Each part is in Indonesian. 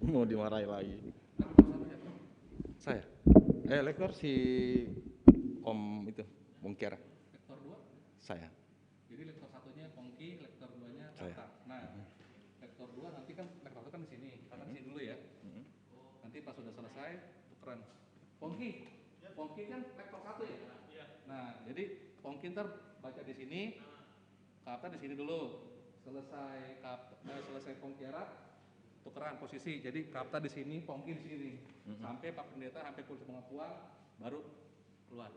Mau dimarahi lagi. Saya? Lektor si Om itu, Bungkera. Lektor 2? Saya. Jadi lektor satunya Pongki, lektor 2-nya Saya. Kakak. Nah, lektor 2 nanti kan lektor 1 kan di sini. Kakak di sini dulu ya. Nanti pas sudah selesai, tukeran. Pongki, Pongki kan lektor 1 ya? Iya. Nah, jadi Pongki ntar baca di sini, Kakak di sini dulu. Selesai Pongkiara, tukeran posisi. Jadi Kapta di sini, Pongki di sini. Sampai Pak Pendeta, sampai polisi pengakuan, baru keluar.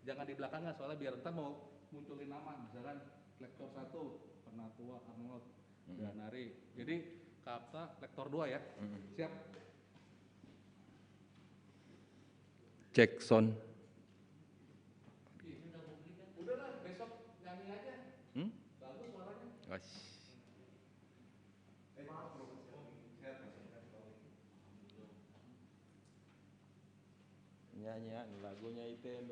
Jangan di belakangnya, soalnya biar ntar mau munculin nama, misalkan lektor 1, Pernatua, Arnold, Ganari. Jadi Kapta lektor 2 ya. Siap? Jackson. Udah lah, besok nyanyi aja. Bagus suaranya. Maaf bro, sehat. Nyanyian lagunya ITM.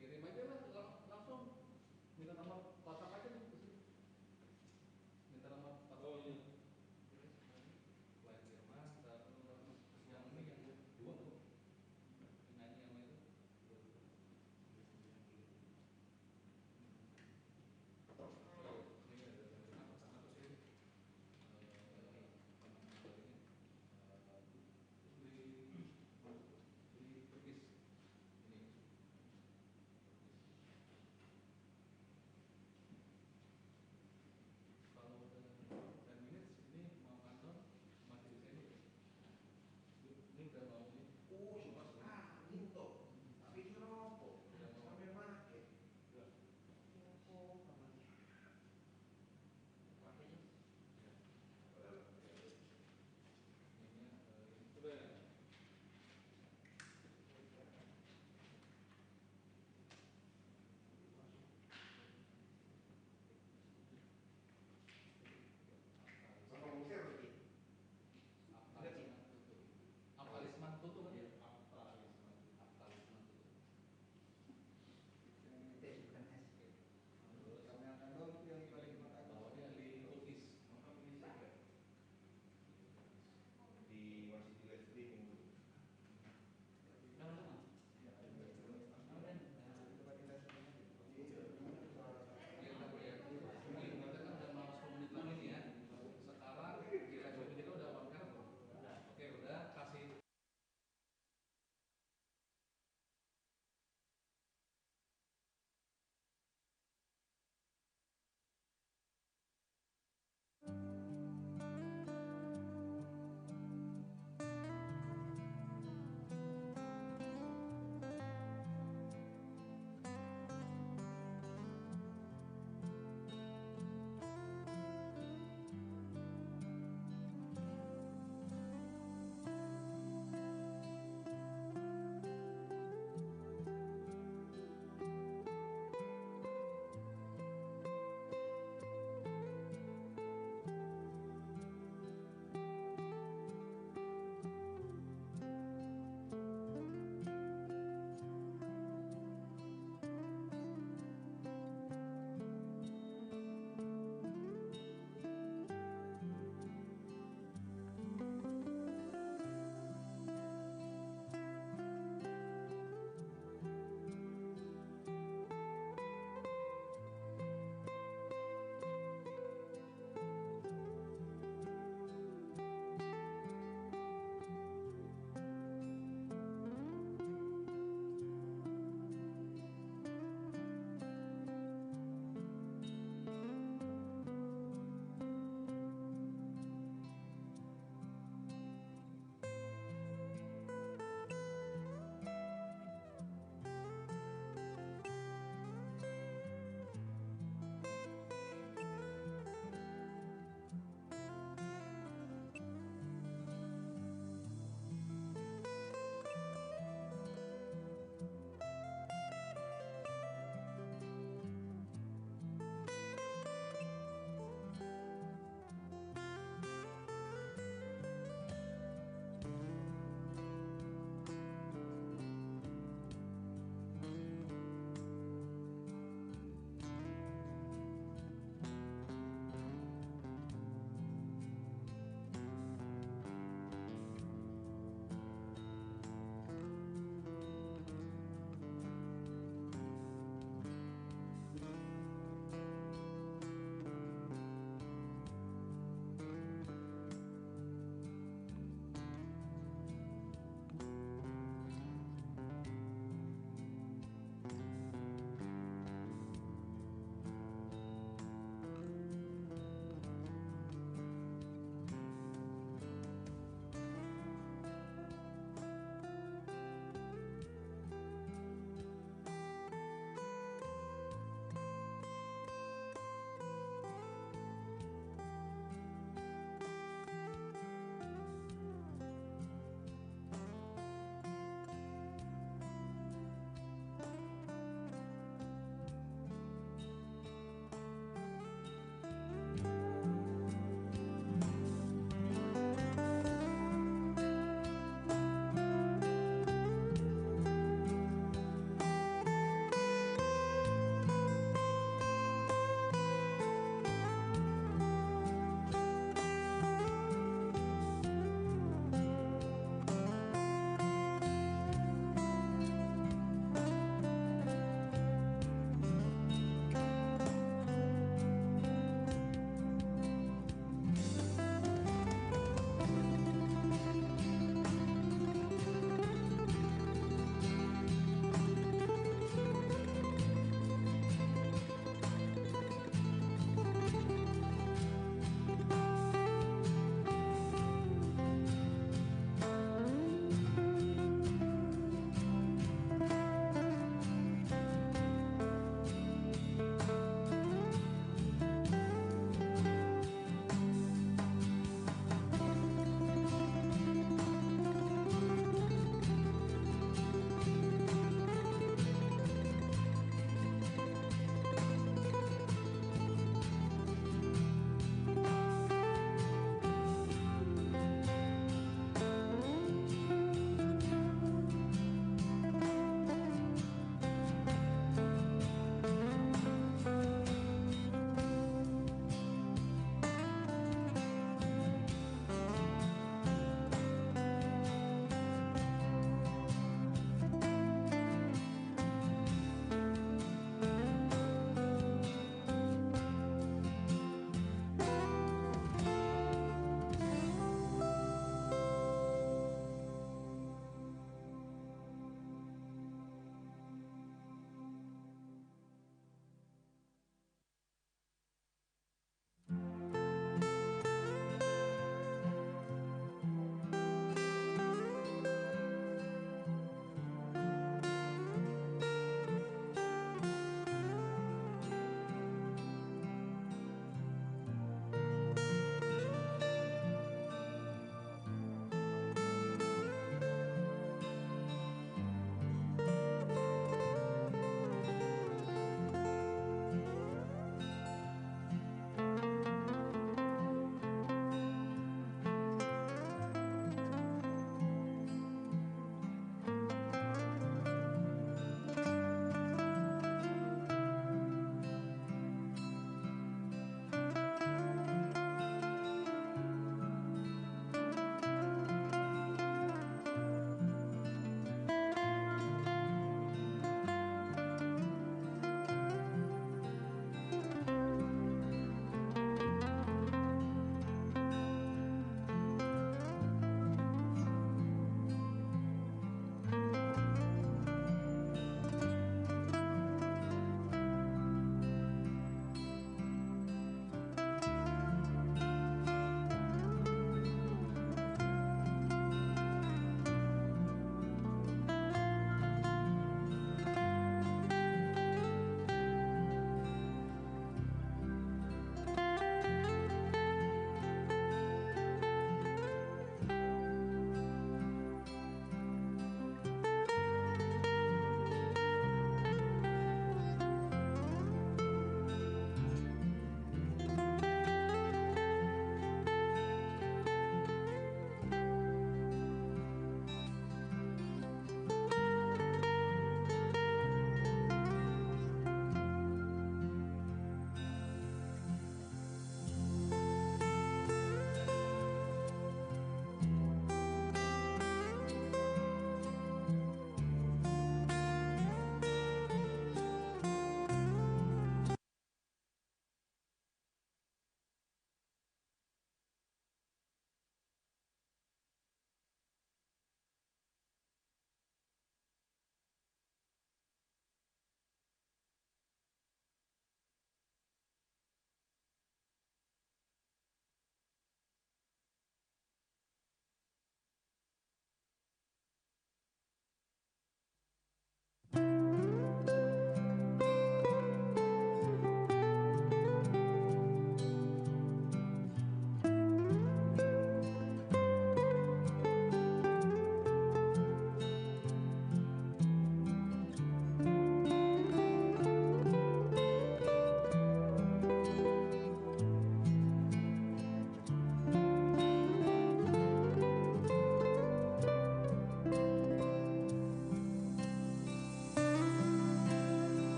Kirim aja lah langsung. Minta nomor WhatsApp aja nih. Minta nomor WhatsApp. Oh iya. Yang ini yang dua tuh. Nyanyi sama itu.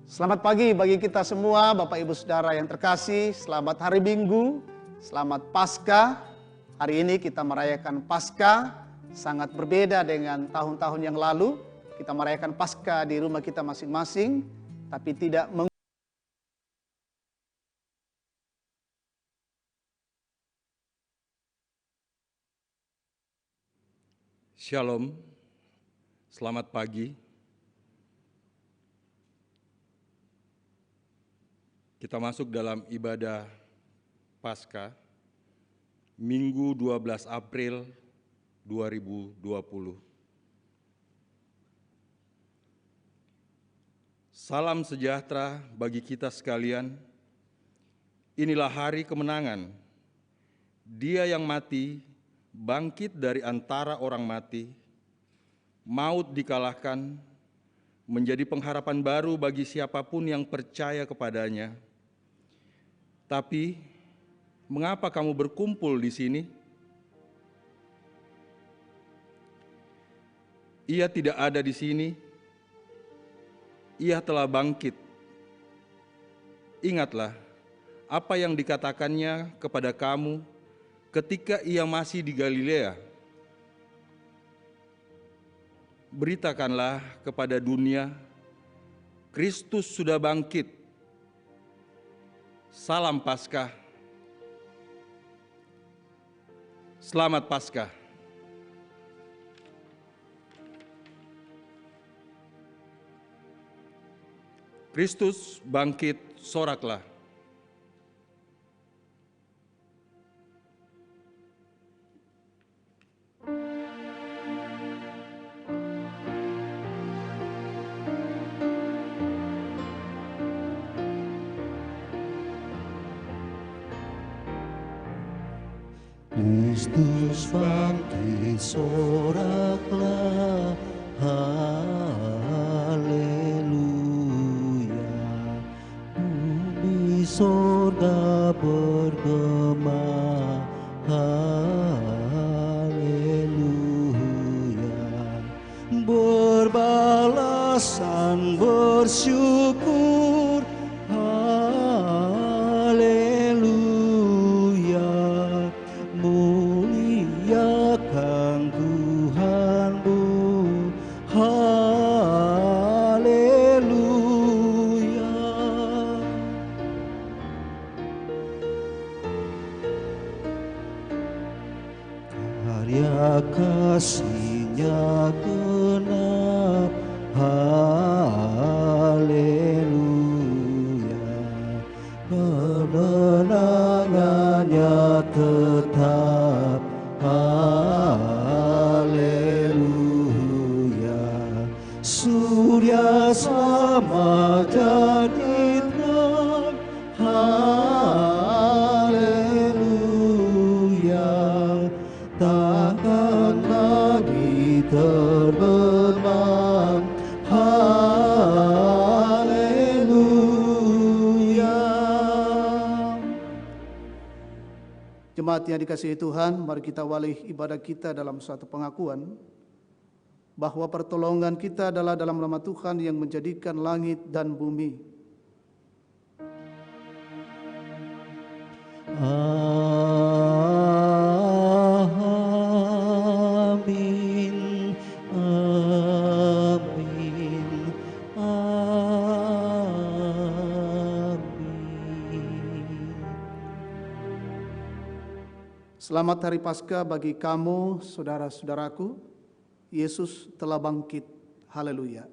Selamat pagi bagi kita semua, Bapak Ibu Saudara yang terkasih. Selamat hari Minggu, selamat Paskah. Hari ini kita merayakan Paskah, sangat berbeda dengan tahun-tahun yang lalu. Kita merayakan Paskah di rumah kita masing-masing, tapi tidak Shalom, selamat pagi. Kita masuk dalam ibadah Paskah, Minggu 12 April 2020. Salam sejahtera bagi kita sekalian. Inilah hari kemenangan. Dia yang mati bangkit dari antara orang mati, maut dikalahkan, menjadi pengharapan baru bagi siapapun yang percaya kepadanya. Tapi, mengapa kamu berkumpul di sini? Ia tidak ada di sini. Ia telah bangkit. Ingatlah apa yang dikatakannya kepada kamu ketika ia masih di Galilea. Beritakanlah kepada dunia, Kristus sudah bangkit. Salam Paskah. Selamat Paskah. Kristus bangkit, soraklah. Kristus bangkit, soraklah, haleluya. Bumi sorga bergema, haleluya. Berbalasan bersyukur, muliakan Tuhanmu, haleluya. Karya kasih-Nya genap, haleluya. Kemenangannya tetap, haleluya. Surya sama jadi terang, haleluya. Takkan lagi terbenam, haleluya. Jemaat yang dikasihi Tuhan, mari kita awali ibadah kita dalam suatu pengakuan bahwa pertolongan kita adalah dalam nama Tuhan yang menjadikan langit dan bumi. Amin, amin, amin. Selamat Hari Paskah bagi kamu, saudara-saudaraku. Yesus telah bangkit. Haleluya.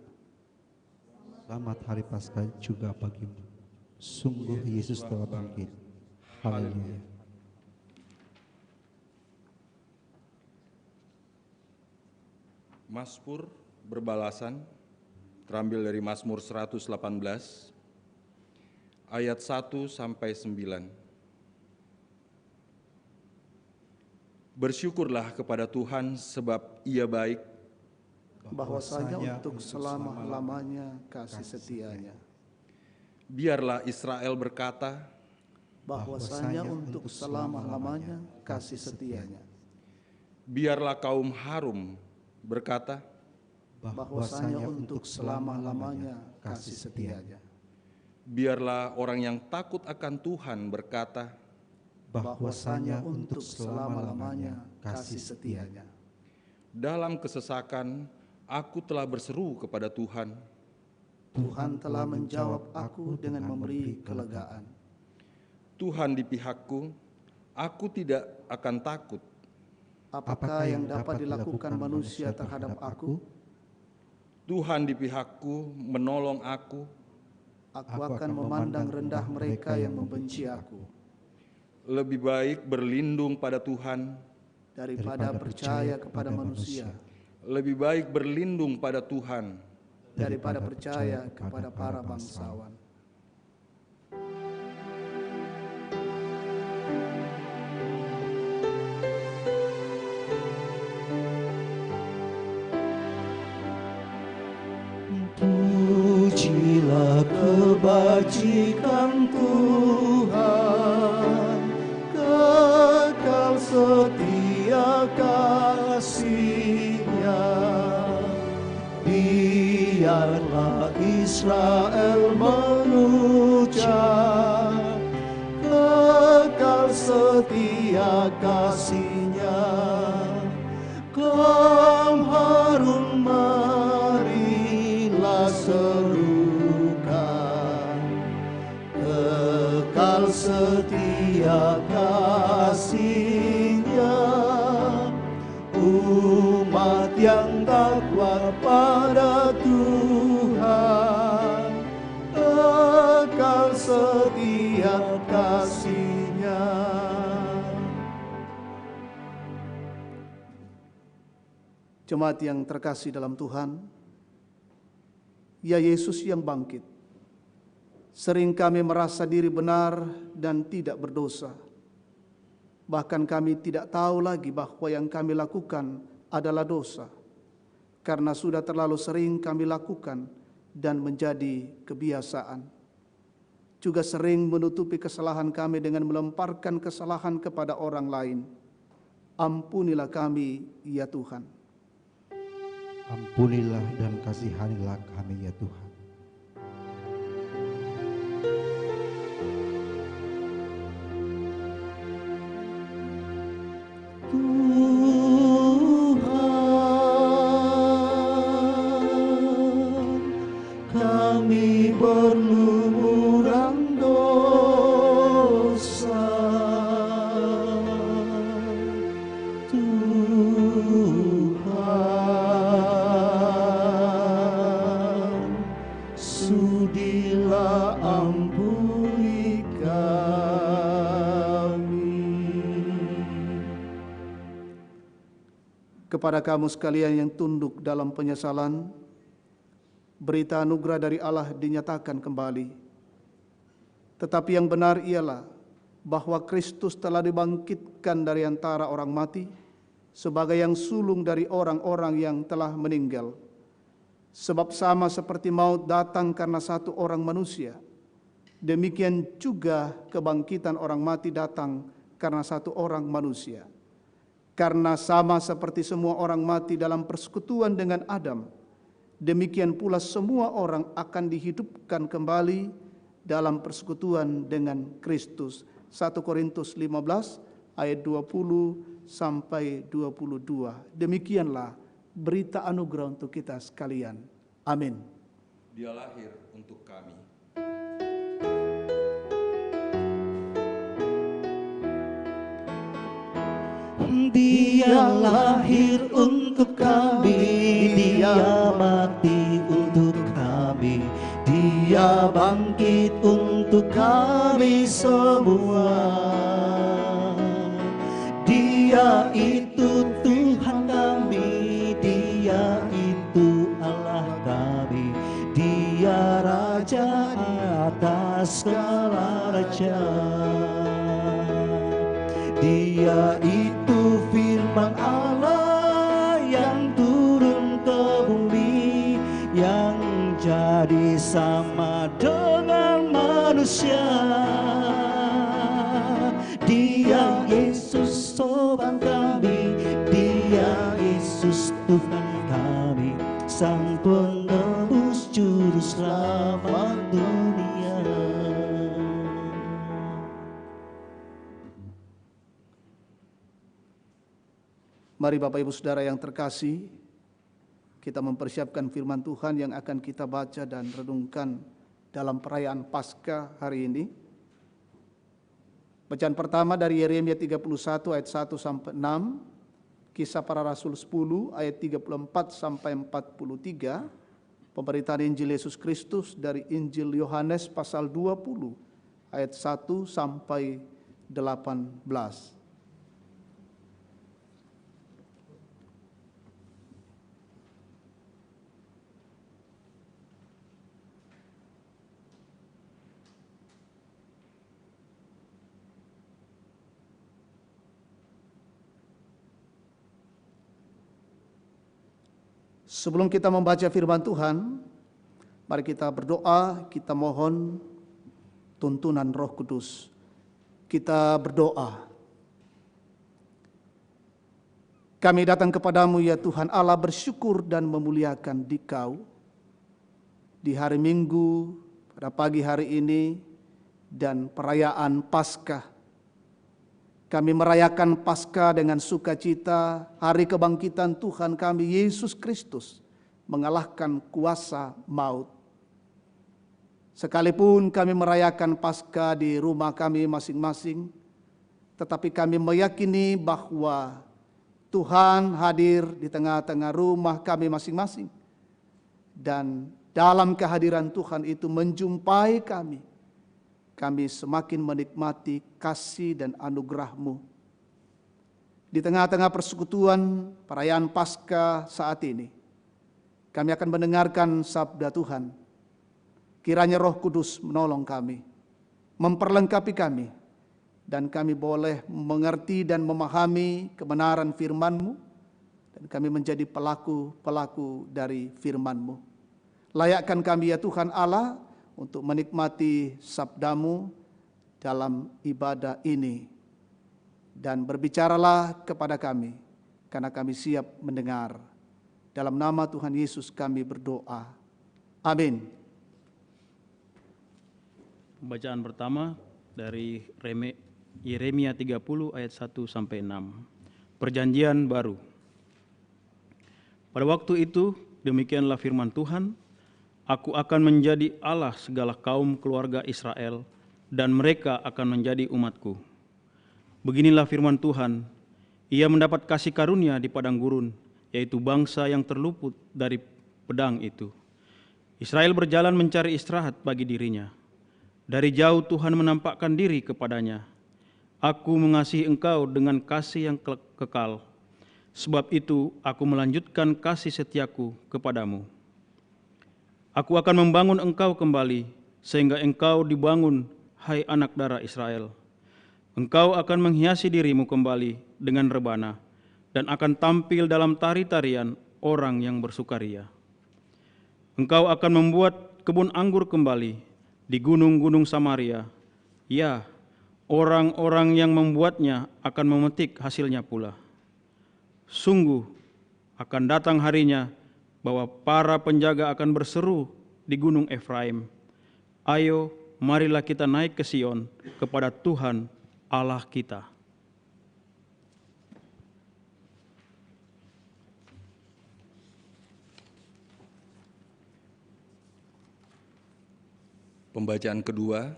Selamat Hari Paskah juga bagimu. Sungguh Yesus telah bangkit. Haleluya. Mazmur berbalasan terambil dari Mazmur 118 ayat 1 sampai 9. Bersyukurlah kepada Tuhan sebab Ia baik, bahwasanya untuk selama-lamanya kasih setia-Nya. Biarlah Israel berkata, bahwasanya untuk selama-lamanya kasih setia-Nya. Biarlah kaum Harum berkata, bahwasanya untuk selama-lamanya kasih setia-Nya. Biarlah orang yang takut akan Tuhan berkata, bahwasanya untuk selama-lamanya kasih setianya. dalam kesesakan aku telah berseru kepada Tuhan. Tuhan telah menjawab aku dengan memberi kelegaan. Tuhan di pihakku, aku tidak akan takut. Apakah yang dapat dilakukan manusia terhadap aku? Tuhan di pihakku, menolong aku. Aku akan memandang rendah mereka yang membenci aku, Lebih baik berlindung pada Tuhan, daripada percaya kepada manusia, lebih baik berlindung pada Tuhan daripada percaya kepada para bangsawan. Pujilah kebajikan Tuhan, kekal setia kasih-Nya. Biarlah Israel mengucap, kekal setia kasih-Nya. Kaum Harun marilah serukan, kekal setia kasih-Nya. Umat yang takwa pada Tuhan, kekal setia kasih-Nya. Jemaat yang terkasih dalam Tuhan, ya Yesus yang bangkit. Sering kami merasa diri benar dan tidak berdosa. Bahkan kami tidak tahu lagi bahwa yang kami lakukan adalah dosa, karena sudah terlalu sering kami lakukan dan menjadi kebiasaan. Juga sering menutupi kesalahan kami dengan melemparkan kesalahan kepada orang lain. Ampunilah kami, ya Tuhan. Ampunilah dan kasihanilah kami ya Tuhan. Tuhan, kami berlumuran dosa. Tuhan, sudilah ampuni kami. Kepada kamu sekalian yang tunduk dalam penyesalan, berita anugerah dari Allah dinyatakan kembali. Tetapi yang benar ialah bahwa Kristus telah dibangkitkan dari antara orang mati sebagai yang sulung dari orang-orang yang telah meninggal. Sebab sama seperti maut datang karena satu orang manusia, demikian juga kebangkitan orang mati datang karena satu orang manusia. Karena sama seperti semua orang mati dalam persekutuan dengan Adam, demikian pula semua orang akan dihidupkan kembali dalam persekutuan dengan Kristus. 1 Korintus 15 ayat 20 sampai 22. Demikianlah berita anugerah untuk kita sekalian. Amin. Dia lahir untuk kami. Dia lahir untuk kami, Dia mati untuk kami, Dia bangkit untuk kami semua. Dia itu Tuhan kami, Dia itu Allah kami, Dia Raja atas segala raja. Dia itu firman Allah yang turun ke bumi, yang jadi sama dengan manusia. Dia Yesus Tuhan kami, Dia Yesus Tuhan kami, Sang Penebus Juru Selamat dunia. Mari Bapak Ibu Saudara yang terkasih, kita mempersiapkan firman Tuhan yang akan kita baca dan renungkan dalam perayaan Paskah hari ini. Bacaan pertama dari Yeremia 31 ayat 1 sampai 6, Kisah Para Rasul 10 ayat 34 sampai 43, pemberitaan Injil Yesus Kristus dari Injil Yohanes pasal 20 ayat 1 sampai 18. Sebelum kita membaca firman Tuhan, mari kita berdoa, kita mohon tuntunan Roh Kudus. Kita berdoa. Kami datang kepadamu ya Tuhan Allah, bersyukur dan memuliakan Dikau di hari Minggu, pada pagi hari ini, dan perayaan Paskah. Kami merayakan Paskah dengan sukacita, hari kebangkitan Tuhan kami Yesus Kristus mengalahkan kuasa maut. Sekalipun kami merayakan Paskah di rumah kami masing-masing, tetapi kami meyakini bahwa Tuhan hadir di tengah-tengah rumah kami masing-masing. Dan dalam kehadiran Tuhan itu menjumpai kami. Kami semakin menikmati kasih dan anugerah-Mu. Di tengah-tengah persekutuan perayaan Paskah saat ini, kami akan mendengarkan sabda Tuhan. Kiranya Roh Kudus menolong kami, memperlengkapi kami, dan kami boleh mengerti dan memahami kebenaran firman-Mu, dan kami menjadi pelaku-pelaku dari firman-Mu. Layakkan kami ya Tuhan Allah, untuk menikmati sabda-Mu dalam ibadah ini. Dan berbicaralah kepada kami, karena kami siap mendengar. Dalam nama Tuhan Yesus kami berdoa. Amin. Pembacaan pertama dari Yeremia 30 ayat 1 sampai 6. Perjanjian baru. Pada waktu itu, demikianlah firman Tuhan, Aku akan menjadi Allah segala kaum keluarga Israel, dan mereka akan menjadi umatku. Beginilah firman Tuhan, Ia mendapat kasih karunia di padang gurun, yaitu bangsa yang terluput dari pedang itu. Israel berjalan mencari istirahat bagi dirinya. Dari jauh Tuhan menampakkan diri kepadanya. Aku mengasihi engkau dengan kasih yang kekal. Sebab itu aku melanjutkan kasih setiaku kepadamu. Aku akan membangun engkau kembali, sehingga engkau dibangun, hai anak darah Israel. Engkau akan menghiasi dirimu kembali dengan rebana, dan akan tampil dalam tari-tarian orang yang bersukaria. Engkau akan membuat kebun anggur kembali di gunung-gunung Samaria. Ya, orang-orang yang membuatnya akan memetik hasilnya pula. Sungguh akan datang harinya, bahwa para penjaga akan berseru di gunung Efraim, Ayo, marilah kita naik ke Sion, kepada Tuhan Allah kita. Pembacaan kedua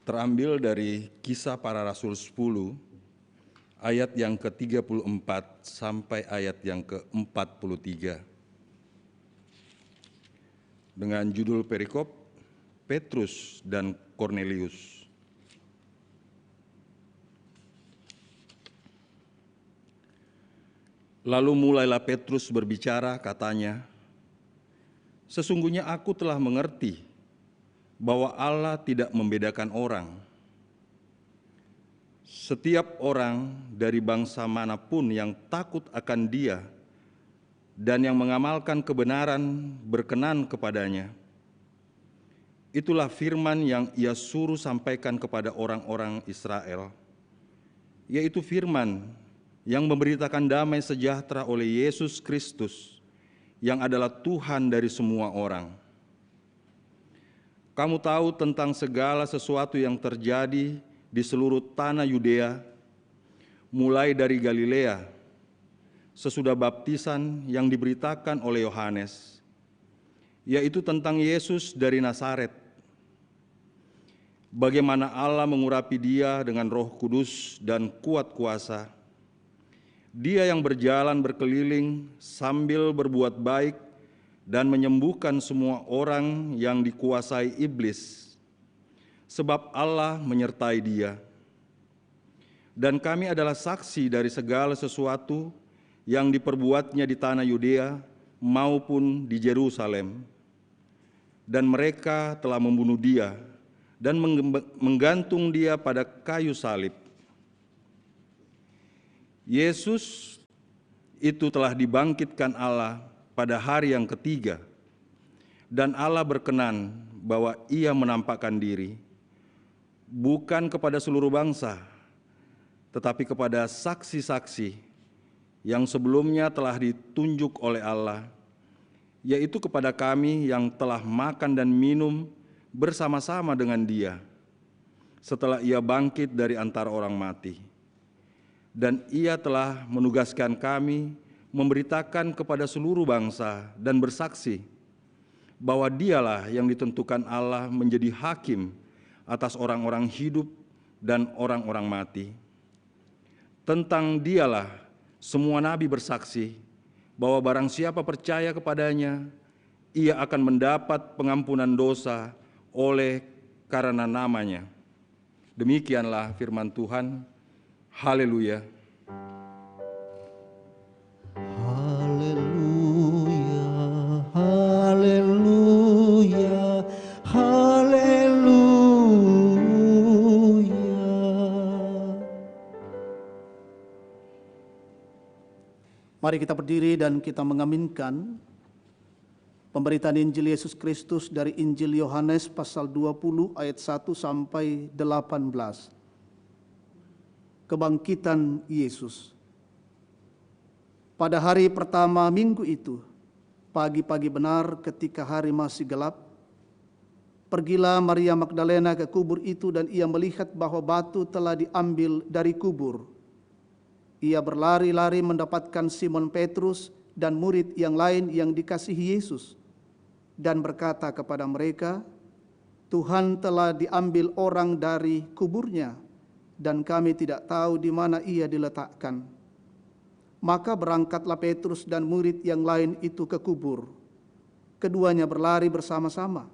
terambil dari Kisah Para Rasul 10, ayat yang ke-34 sampai ayat yang ke-43. Dengan judul perikop, Petrus dan Kornelius. Lalu mulailah Petrus berbicara, katanya, Sesungguhnya aku telah mengerti bahwa Allah tidak membedakan orang. Setiap orang dari bangsa manapun yang takut akan Dia dan yang mengamalkan kebenaran berkenan kepadanya, itulah firman yang Ia suruh sampaikan kepada orang-orang Israel, yaitu firman yang memberitakan damai sejahtera oleh Yesus Kristus, yang adalah Tuhan dari semua orang. Kamu tahu tentang segala sesuatu yang terjadi di seluruh tanah Yudea, mulai dari Galilea sesudah baptisan yang diberitakan oleh Yohanes, yaitu tentang Yesus dari Nazaret. Bagaimana Allah mengurapi dia dengan Roh Kudus dan kuat kuasa. Dia yang berjalan berkeliling sambil berbuat baik dan menyembuhkan semua orang yang dikuasai iblis, sebab Allah menyertai dia. Dan kami adalah saksi dari segala sesuatu yang diperbuatnya di tanah Yudea maupun di Yerusalem. Dan mereka telah membunuh dia dan menggantung dia pada kayu salib. Yesus itu telah dibangkitkan Allah pada hari yang ketiga, dan Allah berkenan bahwa ia menampakkan diri, bukan kepada seluruh bangsa, tetapi kepada saksi-saksi yang sebelumnya telah ditunjuk oleh Allah, yaitu kepada kami yang telah makan dan minum bersama-sama dengan dia setelah ia bangkit dari antara orang mati. Dan ia telah menugaskan kami memberitakan kepada seluruh bangsa dan bersaksi bahwa dialah yang ditentukan Allah menjadi hakim atas orang-orang hidup dan orang-orang mati. Tentang dialah semua nabi bersaksi bahwa barang siapa percaya kepadanya, ia akan mendapat pengampunan dosa oleh karena namanya. Demikianlah firman Tuhan. Haleluya. Haleluya, haleluya, haleluya. Mari kita berdiri dan kita mengaminkan pemberitaan Injil Yesus Kristus dari Injil Yohanes pasal 20 ayat 1 sampai 18. Kebangkitan Yesus. Pada hari pertama minggu itu, pagi-pagi benar ketika hari masih gelap, pergilah Maria Magdalena ke kubur itu dan ia melihat bahwa batu telah diambil dari kubur. Ia berlari-lari mendapatkan Simon Petrus dan murid yang lain yang dikasihi Yesus, dan berkata kepada mereka, "Tuhan telah diambil orang dari kuburnya, dan kami tidak tahu di mana ia diletakkan." Maka berangkatlah Petrus dan murid yang lain itu ke kubur. Keduanya berlari bersama-sama,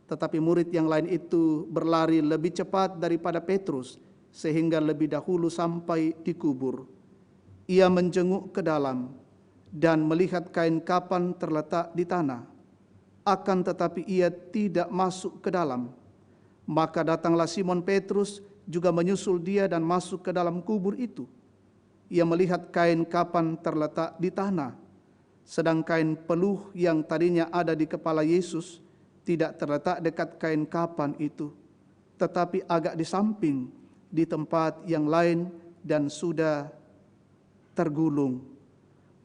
tetapi murid yang lain itu berlari lebih cepat daripada Petrus, sehingga lebih dahulu sampai di kubur. Ia menjenguk ke dalam dan melihat kain kapan terletak di tanah, akan tetapi ia tidak masuk ke dalam. Maka datanglah Simon Petrus juga menyusul dia dan masuk ke dalam kubur itu. Ia melihat kain kapan terletak di tanah, sedang kain peluh yang tadinya ada di kepala Yesus tidak terletak dekat kain kapan itu, tetapi agak di samping di tempat yang lain dan sudah tergulung.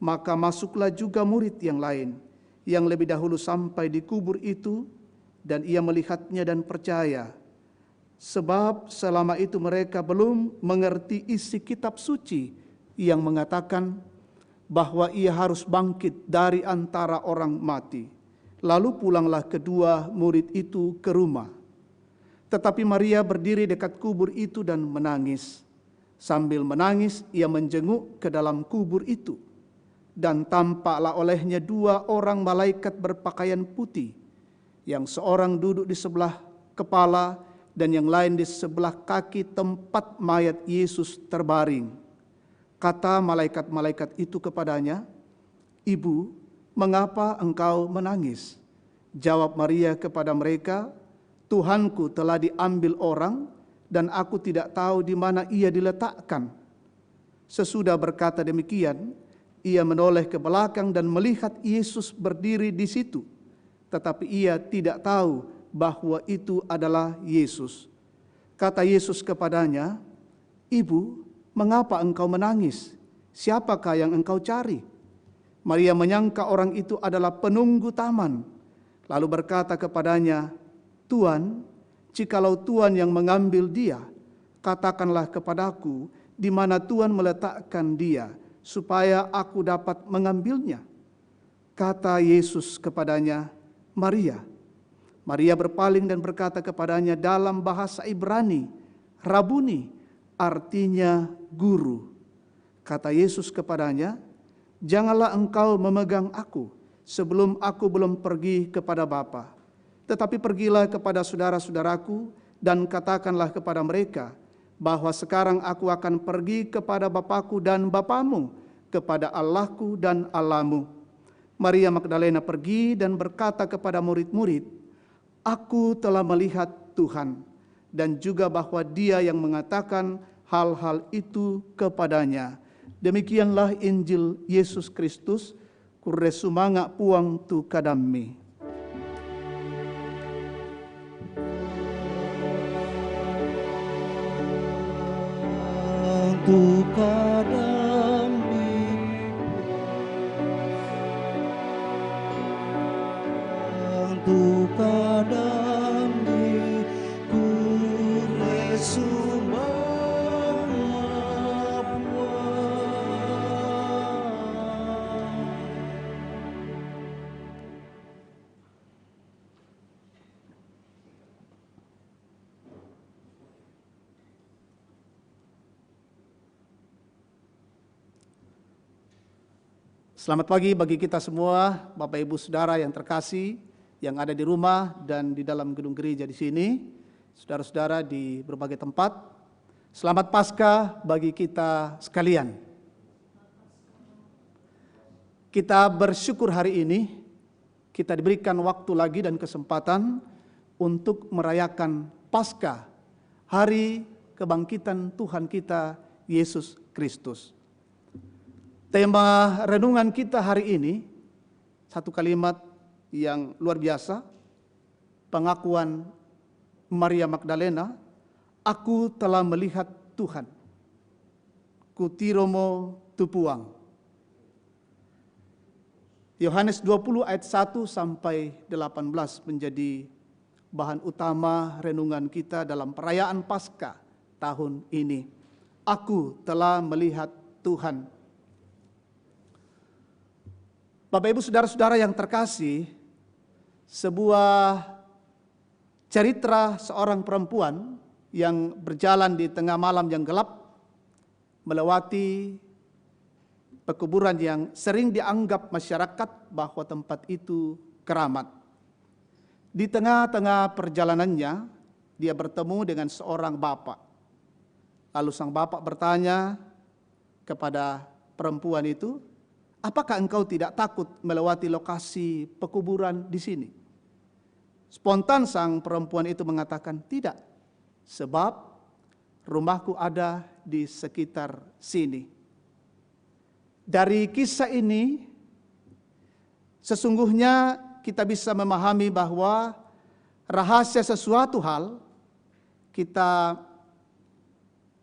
Maka masuklah juga murid yang lain yang lebih dahulu sampai di kubur itu, dan ia melihatnya dan percaya. Sebab selama itu mereka belum mengerti isi kitab suci yang mengatakan bahwa ia harus bangkit dari antara orang mati. Lalu pulanglah kedua murid itu ke rumah. Tetapi Maria berdiri dekat kubur itu dan menangis. Sambil menangis ia menjenguk ke dalam kubur itu. Dan tampaklah olehnya dua orang malaikat berpakaian putih, yang seorang duduk di sebelah kepala dan yang lain di sebelah kaki tempat mayat Yesus terbaring. Kata malaikat-malaikat itu kepadanya, "Ibu, mengapa engkau menangis?" Jawab Maria kepada mereka, "Tuhanku telah diambil orang dan aku tidak tahu di mana ia diletakkan." Sesudah berkata demikian, ia menoleh ke belakang dan melihat Yesus berdiri di situ, tetapi ia tidak tahu bahwa itu adalah Yesus. Kata Yesus kepadanya, "Ibu, mengapa engkau menangis? Siapakah yang engkau cari?" Maria menyangka orang itu adalah penunggu taman, lalu berkata kepadanya, "Tuan, jikalau Tuan yang mengambil dia, katakanlah kepadaku di mana Tuan meletakkan dia, supaya aku dapat mengambilnya. Kata Yesus kepadanya, Maria. Maria berpaling dan berkata kepadanya dalam bahasa Ibrani, Rabuni, artinya guru. Kata Yesus kepadanya, janganlah engkau memegang aku sebelum aku belum pergi kepada Bapa. Tetapi pergilah kepada saudara-saudaraku dan katakanlah kepada mereka bahwa sekarang aku akan pergi kepada Bapakku dan Bapamu, kepada Allahku dan Allahmu. Maria Magdalena pergi dan berkata kepada murid-murid, aku telah melihat Tuhan, dan juga bahwa Dia yang mengatakan hal-hal itu kepadanya. Demikianlah Injil Yesus Kristus, kuresumanga puang tu kadami. Tu kadami, tu kadami, kuresumanga puang. Selamat pagi bagi kita semua, Bapak Ibu Saudara yang terkasih, yang ada di rumah dan di dalam gedung gereja di sini, saudara-saudara di berbagai tempat. Selamat Paskah bagi kita sekalian. Kita bersyukur hari ini, kita diberikan waktu lagi dan kesempatan untuk merayakan Paskah, hari kebangkitan Tuhan kita, Yesus Kristus. Tema renungan kita hari ini, satu kalimat yang luar biasa, pengakuan Maria Magdalena, aku telah melihat Tuhan, kutiromo tupuang. Yohanes 20 ayat 1 sampai 18 menjadi bahan utama renungan kita dalam perayaan Paskah tahun ini. Aku telah melihat Tuhan. Bapak Ibu Saudara-saudara yang terkasih, sebuah cerita seorang perempuan yang berjalan di tengah malam yang gelap, melewati pekuburan yang sering dianggap masyarakat bahwa tempat itu keramat. Di tengah-tengah perjalanannya, dia bertemu dengan seorang bapak. Lalu sang bapak bertanya kepada perempuan itu, apakah engkau tidak takut melewati lokasi pekuburan di sini? Spontan sang perempuan itu mengatakan, tidak, sebab rumahku ada di sekitar sini. Dari kisah ini, sesungguhnya kita bisa memahami bahwa rahasia sesuatu hal, kita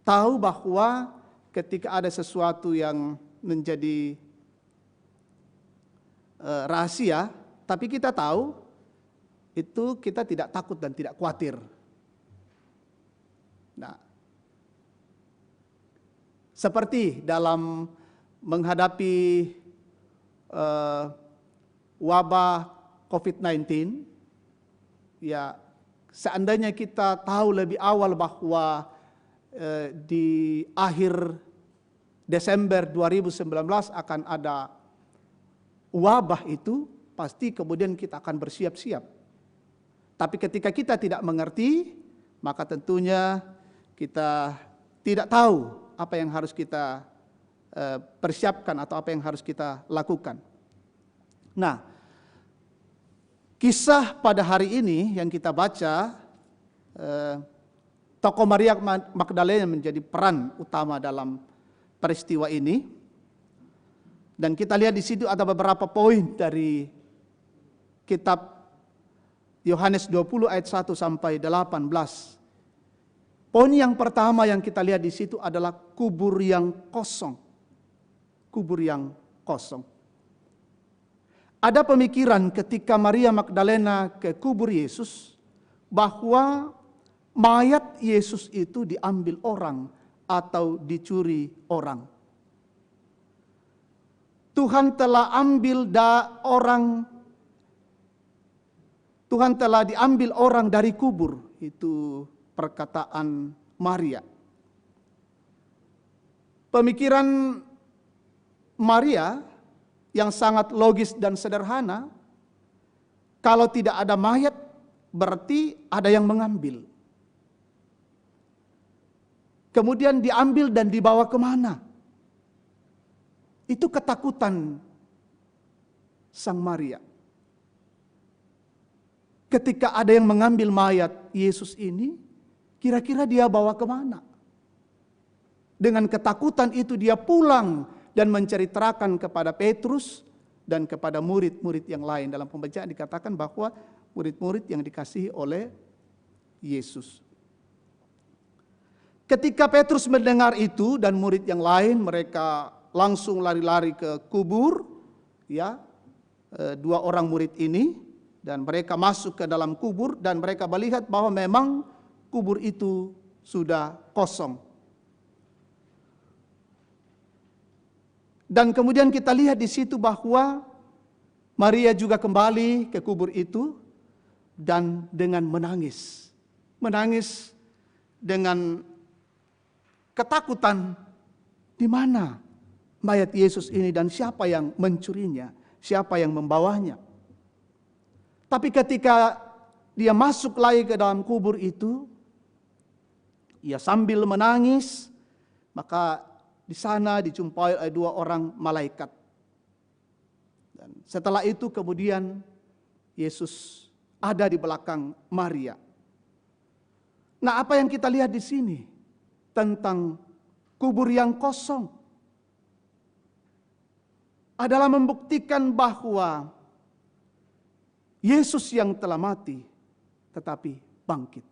tahu bahwa ketika ada sesuatu yang menjadi rahasia, tapi kita tahu itu kita tidak takut dan tidak khawatir. Nah, seperti dalam menghadapi wabah COVID-19, ya seandainya kita tahu lebih awal bahwa di akhir Desember 2019 akan ada wabah itu, pasti kemudian kita akan bersiap-siap. Tapi ketika kita tidak mengerti, maka tentunya kita tidak tahu apa yang harus kita persiapkan atau apa yang harus kita lakukan. Nah, kisah pada hari ini yang kita baca, tokoh Maria Magdalena menjadi peran utama dalam peristiwa ini. Dan kita lihat di situ ada beberapa poin dari kitab Yohanes 20 ayat 1 sampai 18. Poin yang pertama yang kita lihat di situ adalah kubur yang kosong. Kubur yang kosong. Ada pemikiran ketika Maria Magdalena ke kubur Yesus bahwa mayat Yesus itu diambil orang atau dicuri orang. Tuhan telah diambil orang dari kubur. Itu perkataan Maria. Pemikiran Maria yang sangat logis dan sederhana, kalau tidak ada mayat berarti ada yang mengambil. Kemudian diambil dan dibawa kemana? Itu ketakutan Sang Maria. Ketika ada yang mengambil mayat Yesus ini, kira-kira dia bawa kemana? Dengan ketakutan itu dia pulang dan menceritakan kepada Petrus dan kepada murid-murid yang lain. Dalam pembacaan dikatakan bahwa murid-murid yang dikasihi oleh Yesus. Ketika Petrus mendengar itu dan murid yang lain, mereka langsung lari-lari ke kubur, ya, dua orang murid ini, dan mereka masuk ke dalam kubur dan mereka melihat bahwa memang kubur itu sudah kosong. Dan kemudian kita lihat di situ bahwa Maria juga kembali ke kubur itu dan dengan menangis. Menangis dengan ketakutan, di mana mayat Yesus ini dan siapa yang mencurinya, siapa yang membawanya. Tapi ketika dia masuk lagi ke dalam kubur itu, ia sambil menangis, maka di sana dijumpai oleh dua orang malaikat. Dan setelah itu kemudian Yesus ada di belakang Maria. Nah, apa yang kita lihat di sini tentang kubur yang kosong adalah membuktikan bahwa Yesus yang telah mati tetapi bangkit.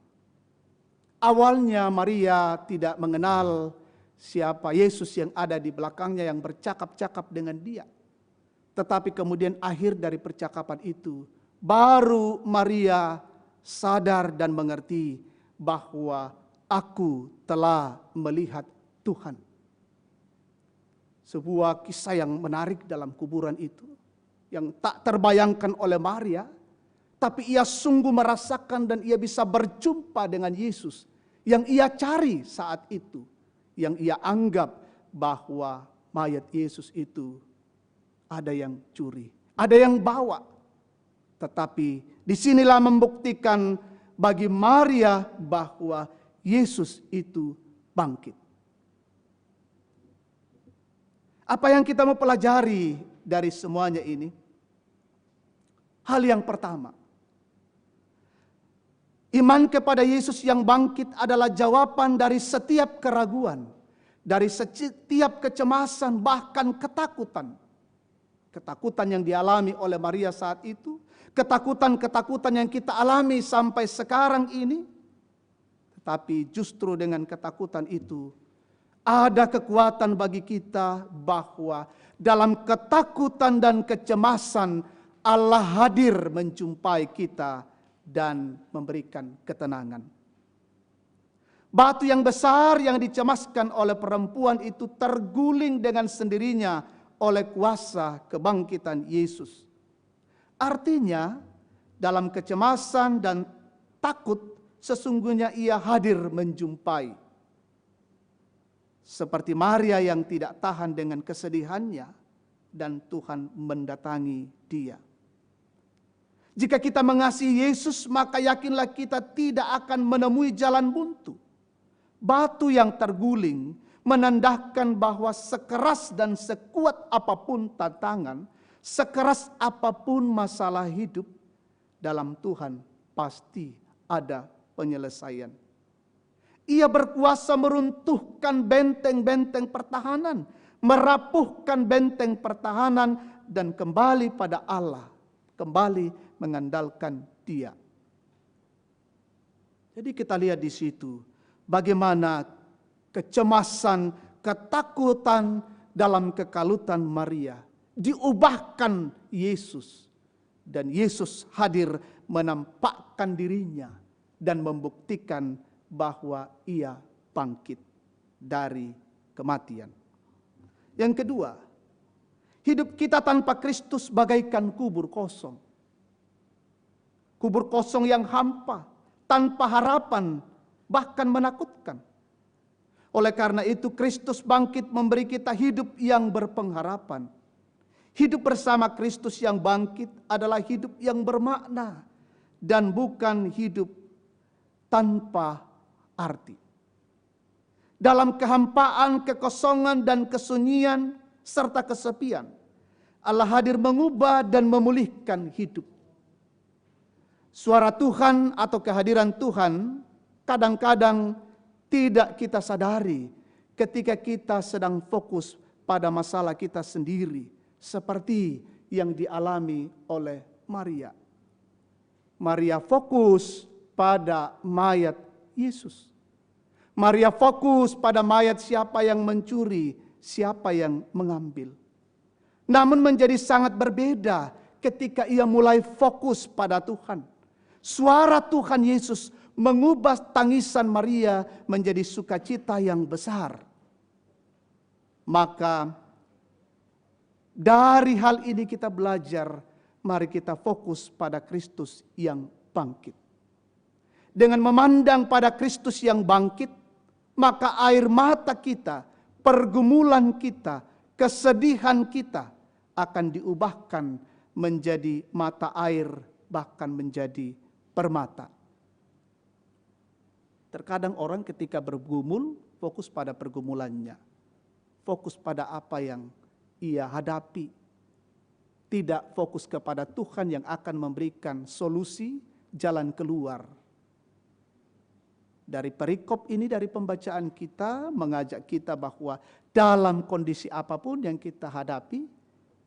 Awalnya Maria tidak mengenal siapa Yesus yang ada di belakangnya yang bercakap-cakap dengan dia. Tetapi kemudian akhir dari percakapan itu, baru Maria sadar dan mengerti bahwa aku telah melihat Tuhan. Sebuah kisah yang menarik dalam kuburan itu, yang tak terbayangkan oleh Maria, tapi ia sungguh merasakan dan ia bisa berjumpa dengan Yesus yang ia cari saat itu. Yang ia anggap bahwa mayat Yesus itu ada yang curi, ada yang bawa. Tetapi disinilah membuktikan bagi Maria bahwa Yesus itu bangkit. Apa yang kita mau pelajari dari semuanya ini? Hal yang pertama, iman kepada Yesus yang bangkit adalah jawaban dari setiap keraguan, dari setiap kecemasan, bahkan ketakutan. Ketakutan yang dialami oleh Maria saat itu, ketakutan-ketakutan yang kita alami sampai sekarang ini. Tetapi justru dengan ketakutan itu, ada kekuatan bagi kita bahwa dalam ketakutan dan kecemasan Allah hadir menjumpai kita dan memberikan ketenangan. Batu yang besar yang dicemaskan oleh perempuan itu terguling dengan sendirinya oleh kuasa kebangkitan Yesus. Artinya dalam kecemasan dan takut sesungguhnya ia hadir menjumpai. Seperti Maria yang tidak tahan dengan kesedihannya dan Tuhan mendatangi dia. Jika kita mengasihi Yesus, maka yakinlah kita tidak akan menemui jalan buntu. Batu yang terguling menandakan bahwa sekeras dan sekuat apapun tantangan, sekeras apapun masalah hidup, dalam Tuhan pasti ada penyelesaian. Ia berkuasa meruntuhkan benteng-benteng pertahanan, merapuhkan benteng pertahanan dan kembali pada Allah, kembali mengandalkan Dia. Jadi kita lihat di situ bagaimana kecemasan, ketakutan dalam kekalutan Maria diubahkan Yesus, dan Yesus hadir menampakkan dirinya dan membuktikan bahwa ia bangkit dari kematian. Yang kedua, Hidup kita tanpa Kristus bagaikan kubur kosong. Kubur kosong yang hampa, tanpa harapan, bahkan menakutkan. Oleh karena itu Kristus bangkit memberi kita hidup yang berpengharapan. Hidup bersama Kristus yang bangkit adalah hidup yang bermakna dan bukan hidup tanpa arti. Dalam kehampaan, kekosongan, dan kesunyian, serta kesepian, Allah hadir mengubah dan memulihkan hidup. Suara Tuhan atau kehadiran Tuhan kadang-kadang tidak kita sadari ketika kita sedang fokus pada masalah kita sendiri, seperti yang dialami oleh Maria. Maria fokus pada mayat Yesus. Maria fokus pada mayat siapa yang mencuri, siapa yang mengambil. Namun menjadi sangat berbeda ketika ia mulai fokus pada Tuhan. Suara Tuhan Yesus mengubah tangisan Maria menjadi sukacita yang besar. Maka dari hal ini kita belajar, mari kita fokus pada Kristus yang bangkit. Dengan memandang pada Kristus yang bangkit, maka air mata kita, pergumulan kita, kesedihan kita akan diubahkan menjadi mata air, bahkan menjadi permata. Terkadang orang ketika bergumul fokus pada pergumulannya, fokus pada apa yang ia hadapi, tidak fokus kepada Tuhan yang akan memberikan solusi, jalan keluar. Dari perikop ini, dari pembacaan kita, mengajak kita bahwa dalam kondisi apapun yang kita hadapi,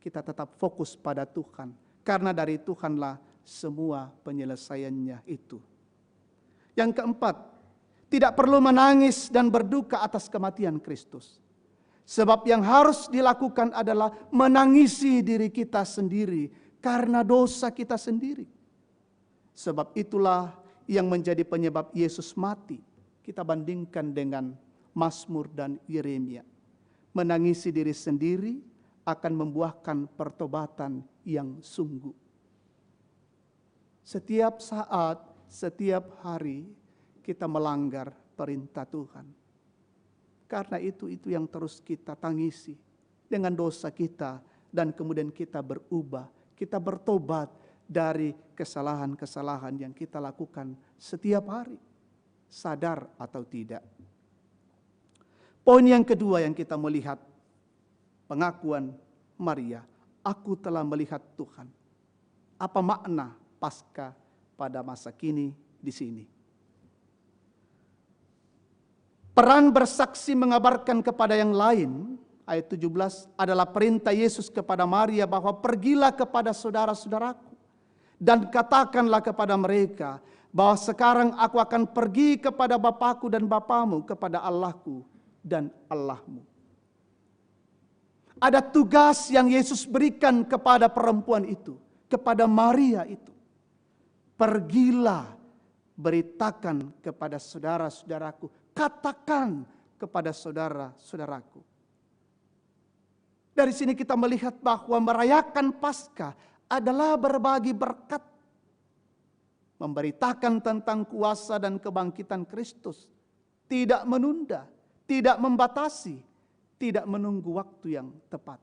kita tetap fokus pada Tuhan. Karena dari Tuhanlah semua penyelesaiannya itu. Yang keempat, tidak perlu menangis dan berduka atas kematian Kristus. Sebab yang harus dilakukan adalah menangisi diri kita sendiri karena dosa kita sendiri. Sebab itulah yang menjadi penyebab Yesus mati. Kita bandingkan dengan Mazmur dan Yeremia. Menangisi diri sendiri akan membuahkan pertobatan yang sungguh. Setiap saat, setiap hari kita melanggar perintah Tuhan. Karena itu yang terus kita tangisi dengan dosa kita, dan kemudian kita berubah, kita bertobat dari kesalahan-kesalahan yang kita lakukan setiap hari, sadar atau tidak. Poin yang kedua yang kita melihat, pengakuan Maria, aku telah melihat Tuhan. Apa makna Paskah pada masa kini di sini? Peran bersaksi mengabarkan kepada yang lain, ayat 17, adalah perintah Yesus kepada Maria bahwa pergilah kepada saudara-saudaraku dan katakanlah kepada mereka bahwa sekarang aku akan pergi kepada Bapakku dan Bapamu, kepada Allahku dan Allahmu. Ada tugas yang Yesus berikan kepada perempuan itu, kepada Maria itu. Pergilah, beritakan kepada saudara-saudaraku, katakan kepada saudara-saudaraku. Dari sini kita melihat bahwa merayakan Paskah adalah berbagi berkat. Memberitakan tentang kuasa dan kebangkitan Kristus. Tidak menunda, tidak membatasi, tidak menunggu waktu yang tepat.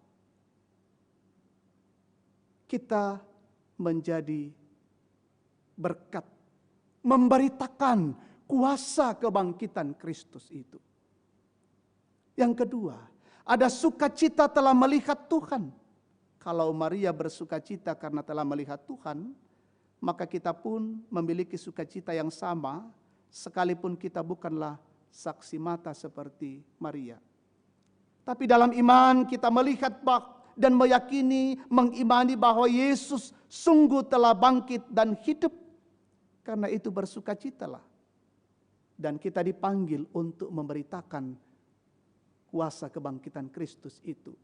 Kita menjadi berkat, memberitakan kuasa kebangkitan Kristus itu. Yang kedua, ada sukacita telah melihat Tuhan. Kalau Maria bersukacita karena telah melihat Tuhan, maka kita pun memiliki sukacita yang sama, sekalipun kita bukanlah saksi mata seperti Maria. Tapi dalam iman kita melihat dan meyakini, mengimani bahwa Yesus sungguh telah bangkit dan hidup. Karena itu bersukacitalah. Dan kita dipanggil untuk memberitakan kuasa kebangkitan Kristus itu.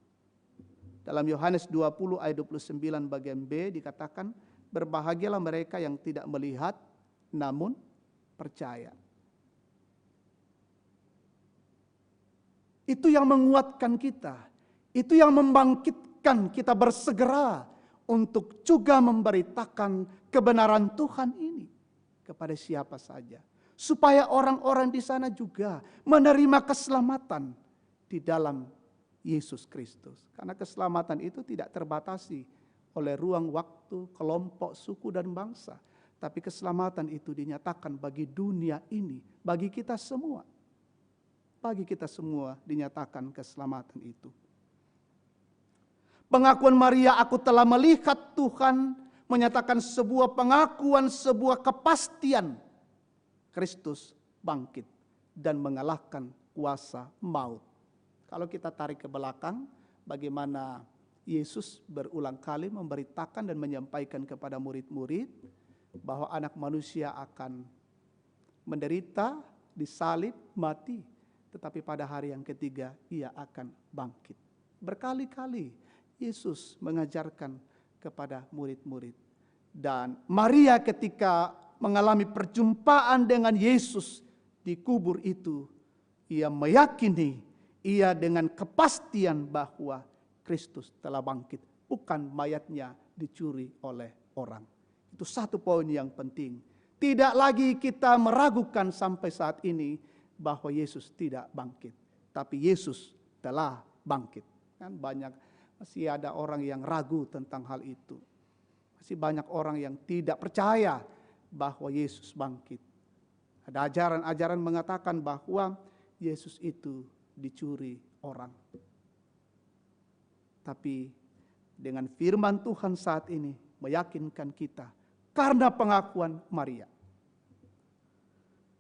Dalam Yohanes 20 ayat 29 bagian B dikatakan, berbahagialah mereka yang tidak melihat namun percaya. Itu yang menguatkan kita. Itu yang membangkitkan pastikan kita bersegera untuk juga memberitakan kebenaran Tuhan ini kepada siapa saja. Supaya orang-orang di sana juga menerima keselamatan di dalam Yesus Kristus. Karena keselamatan itu tidak terbatasi oleh ruang, waktu, kelompok, suku, dan bangsa. Tapi keselamatan itu dinyatakan bagi dunia ini, bagi kita semua. Bagi kita semua dinyatakan keselamatan itu. Pengakuan Maria, aku telah melihat Tuhan, menyatakan sebuah pengakuan, sebuah kepastian. Kristus bangkit dan mengalahkan kuasa maut. Kalau kita tarik ke belakang, bagaimana Yesus berulang kali memberitakan dan menyampaikan kepada murid-murid bahwa anak manusia akan menderita, disalib, mati. Tetapi pada hari yang ketiga ia akan bangkit. Berkali-kali Yesus mengajarkan kepada murid-murid. Dan Maria ketika mengalami perjumpaan dengan Yesus di kubur itu, ia meyakini, ia dengan kepastian bahwa Kristus telah bangkit. Bukan mayatnya dicuri oleh orang. Itu satu poin yang penting. Tidak lagi kita meragukan sampai saat ini bahwa Yesus tidak bangkit. Tapi Yesus telah bangkit. Kan masih ada orang yang ragu tentang hal itu. Masih banyak orang yang tidak percaya bahwa Yesus bangkit. Ada ajaran-ajaran mengatakan bahwa Yesus itu dicuri orang. Tapi dengan firman Tuhan saat ini meyakinkan kita karena pengakuan Maria.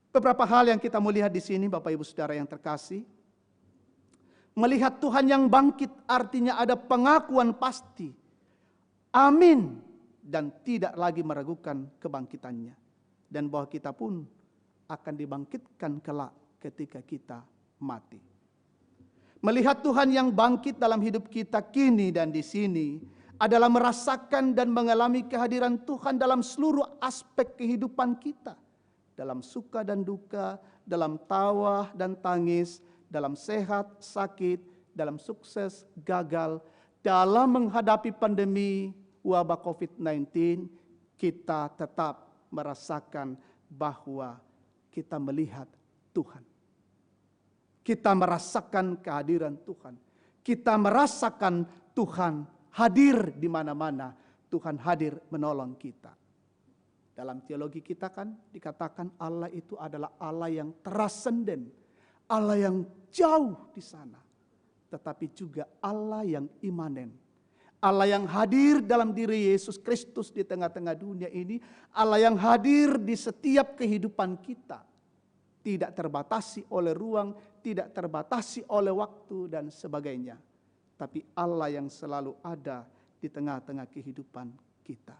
Beberapa hal yang kita mau lihat di sini, Bapak Ibu Saudara yang terkasih. Melihat Tuhan yang bangkit artinya ada pengakuan pasti. Amin. Dan tidak lagi meragukan kebangkitannya. Dan bahwa kita pun akan dibangkitkan kelak ketika kita mati. Melihat Tuhan yang bangkit dalam hidup kita kini dan di sini adalah merasakan dan mengalami kehadiran Tuhan dalam seluruh aspek kehidupan kita. Dalam suka dan duka, dalam tawa dan tangis, dalam sehat, sakit, dalam sukses, gagal, dalam menghadapi pandemi wabah COVID-19, kita tetap merasakan bahwa kita melihat Tuhan. Kita merasakan kehadiran Tuhan. Kita merasakan Tuhan hadir di mana-mana. Tuhan hadir menolong kita. Dalam teologi kita kan dikatakan Allah itu adalah Allah yang transenden. Allah yang jauh di sana. Tetapi juga Allah yang imanen. Allah yang hadir dalam diri Yesus Kristus di tengah-tengah dunia ini. Allah yang hadir di setiap kehidupan kita. Tidak terbatasi oleh ruang, tidak terbatasi oleh waktu dan sebagainya. Tapi Allah yang selalu ada di tengah-tengah kehidupan kita.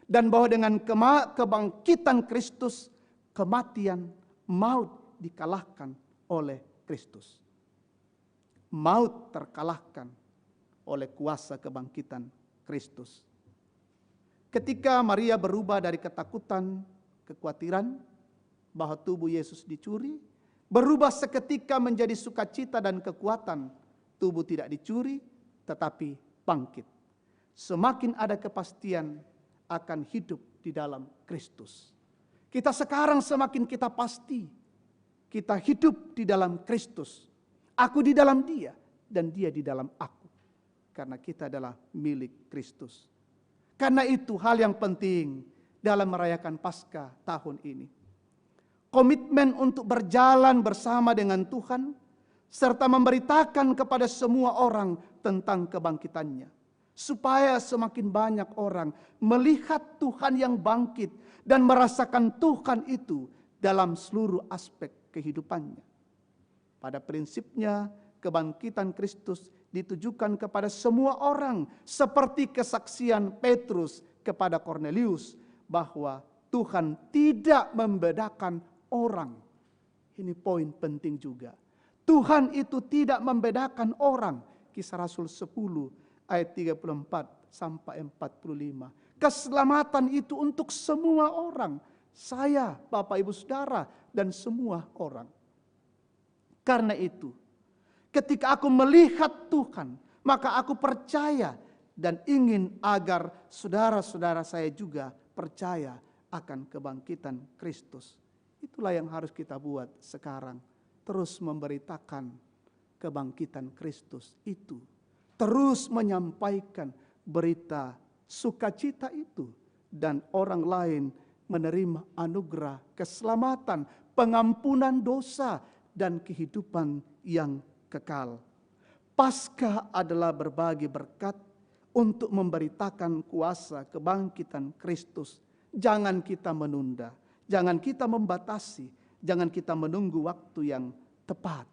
Dan bahwa dengan kebangkitan Kristus, kematian, maut dikalahkan oleh Kristus. Maut terkalahkan oleh kuasa kebangkitan Kristus. Ketika Maria berubah dari ketakutan, kekhawatiran bahwa tubuh Yesus dicuri, berubah seketika menjadi sukacita dan kekuatan. Tubuh tidak dicuri, tetapi bangkit. Semakin ada kepastian akan hidup di dalam Kristus. Kita sekarang semakin kita pasti, kita hidup di dalam Kristus. Aku di dalam Dia, dan Dia di dalam aku. Karena kita adalah milik Kristus. Karena itu hal yang penting dalam merayakan Paskah tahun ini. Komitmen untuk berjalan bersama dengan Tuhan, serta memberitakan kepada semua orang tentang kebangkitannya. Supaya semakin banyak orang melihat Tuhan yang bangkit dan merasakan Tuhan itu dalam seluruh aspek kehidupannya. Pada prinsipnya kebangkitan Kristus ditujukan kepada semua orang seperti kesaksian Petrus kepada Kornelius bahwa Tuhan tidak membedakan orang. Ini poin penting juga. Tuhan itu tidak membedakan orang. Kisah Rasul 10 ayat 34 sampai 45. Keselamatan itu untuk semua orang. Saya, Bapak Ibu Saudara, dan semua orang. Karena itu, ketika aku melihat Tuhan, Maka aku percaya dan ingin agar saudara-saudara saya juga percaya akan kebangkitan Kristus. Itulah yang harus kita buat sekarang. Terus memberitakan kebangkitan Kristus itu. Terus menyampaikan berita sukacita itu. Dan orang lain menerima anugerah keselamatan, pengampunan dosa, dan kehidupan yang kekal. Paskah adalah berbagi berkat untuk memberitakan kuasa kebangkitan Kristus. Jangan kita menunda, jangan kita membatasi, jangan kita menunggu waktu yang tepat.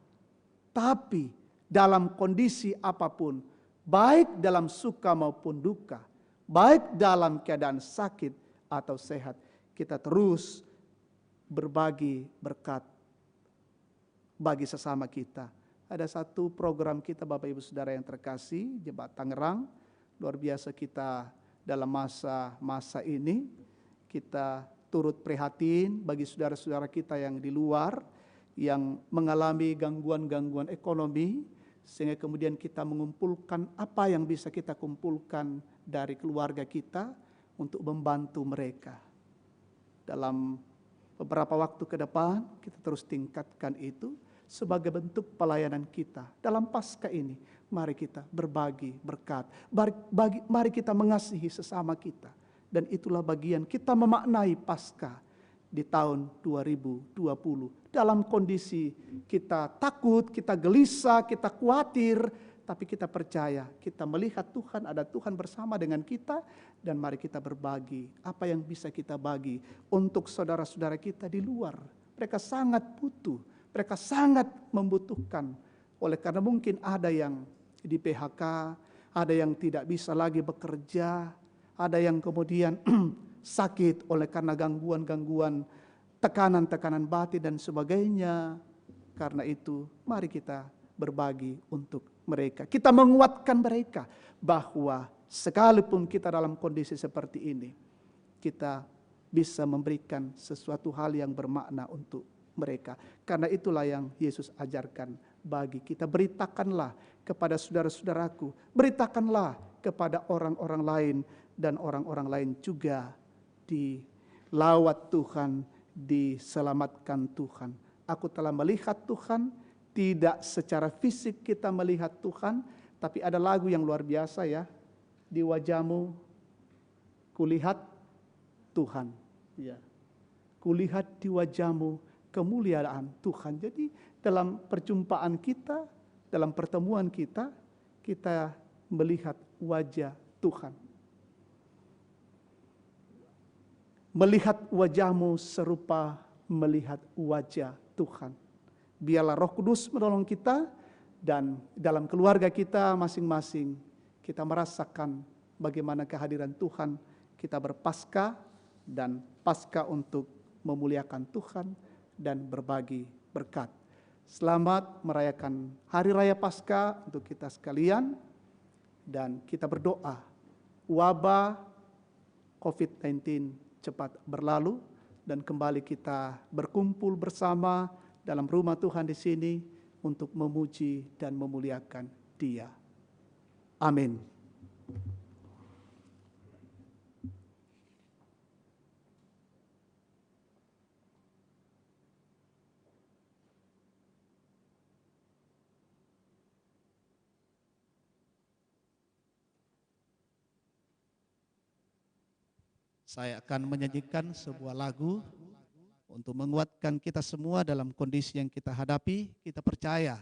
Tapi dalam kondisi apapun, baik dalam suka maupun duka, baik dalam keadaan sakit atau sehat, kita terus berbagi berkat bagi sesama kita. Ada satu program kita Bapak Ibu Saudara yang terkasih, Jemaat Tangerang. Luar biasa kita dalam masa ini, kita turut prihatin bagi saudara-saudara kita yang di luar, yang mengalami gangguan-gangguan ekonomi, sehingga kemudian kita mengumpulkan apa yang bisa kita kumpulkan dari keluarga kita untuk membantu mereka. Dalam beberapa waktu ke depan, kita terus tingkatkan itu sebagai bentuk pelayanan kita. Dalam Paskah ini, mari kita berbagi berkat. Mari kita mengasihi sesama kita. Dan itulah bagian kita memaknai Paskah di tahun 2020. Dalam kondisi kita takut, kita gelisah, kita khawatir, tapi kita percaya, kita melihat Tuhan, ada Tuhan bersama dengan kita, dan mari kita berbagi apa yang bisa kita bagi untuk saudara-saudara kita di luar. Mereka sangat butuh, mereka sangat membutuhkan. Oleh karena mungkin ada yang di PHK, ada yang tidak bisa lagi bekerja, ada yang kemudian sakit oleh karena gangguan-gangguan, tekanan-tekanan batin dan sebagainya. Karena itu, mari kita berbagi untuk mereka. Kita menguatkan mereka bahwa sekalipun kita dalam kondisi seperti ini, kita bisa memberikan sesuatu hal yang bermakna untuk mereka. Karena itulah yang Yesus ajarkan bagi kita. Beritakanlah kepada saudara-saudaraku, beritakanlah kepada orang-orang lain, dan orang-orang lain juga dilawat Tuhan, diselamatkan Tuhan. Aku telah melihat Tuhan, tidak secara fisik kita melihat Tuhan, tapi ada lagu yang luar biasa ya, di wajahmu kulihat Tuhan. Ya. Kulihat di wajahmu kemuliaan Tuhan. Jadi dalam perjumpaan kita, dalam pertemuan kita, kita melihat wajah Tuhan. Melihat wajahmu serupa melihat wajah Tuhan. Biarlah Roh Kudus menolong kita, dan dalam keluarga kita masing-masing kita merasakan bagaimana kehadiran Tuhan. Kita berpaskah, dan Paskah untuk memuliakan Tuhan dan berbagi berkat. Selamat merayakan Hari Raya Paskah untuk kita sekalian, dan kita berdoa wabah COVID-19 cepat berlalu dan kembali kita berkumpul bersama dalam rumah Tuhan di sini untuk memuji dan memuliakan Dia. Amin. Saya akan menyanyikan sebuah lagu untuk menguatkan kita semua dalam kondisi yang kita hadapi. Kita percaya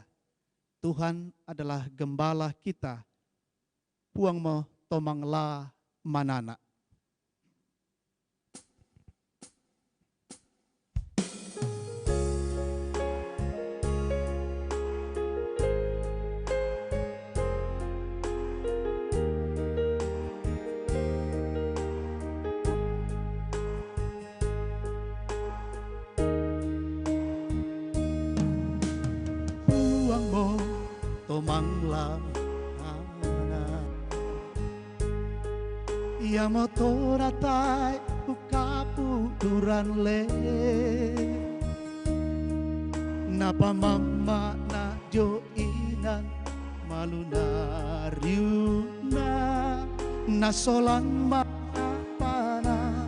Tuhan adalah gembala kita. Puang mo tomangla manana. Tomangla mana ia motora tai ukapu duran le napa mama na jo inan malunariuna nasolang mapana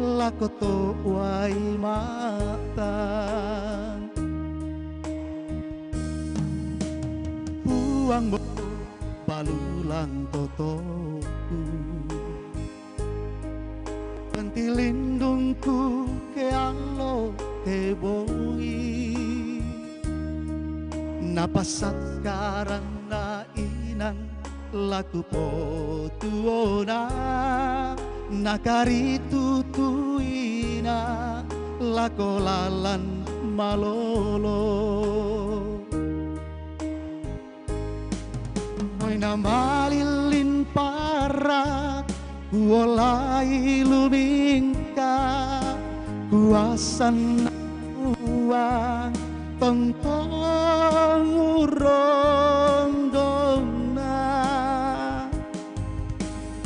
lakoto wai mata puang mo balulang totoku pentilindungku ke alo ke bongi napasat karana inan laku potuona nakari tutuina lakolalan malolo moina malilin parat kuolai lumingka kuasan uang tontong urong dona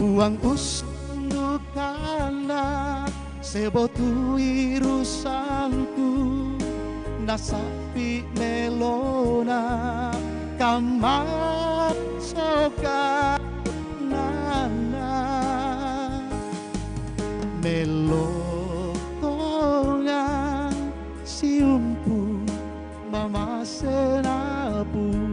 uang usndukana sebotu irusanku nasapi melona kamat soka nana melotongan siumpu mama senapuan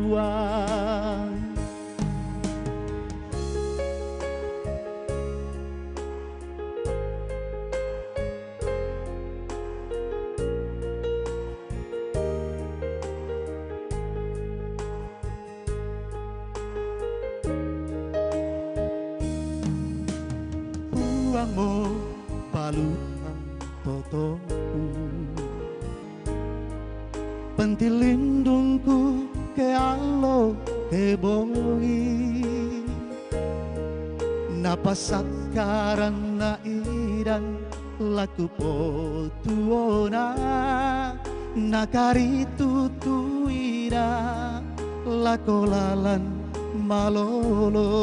puangmu baluang totoku pentilindungku ke alo ke bongi napasat karana idan laku potuona nakari tutuina lakolalan malolo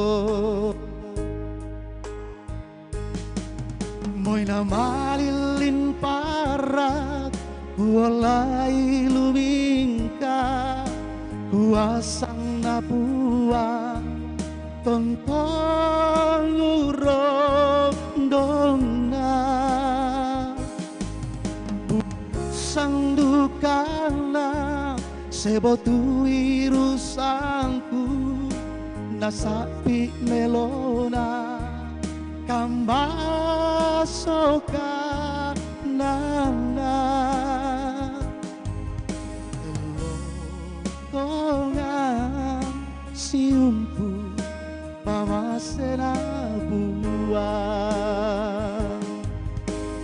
moina malilin parat kuolai lumingka kuasang napua tontong urong dona sang dukana sebotu irusangku nasapi melona kambasoka nana tongan siumpu pamasena buang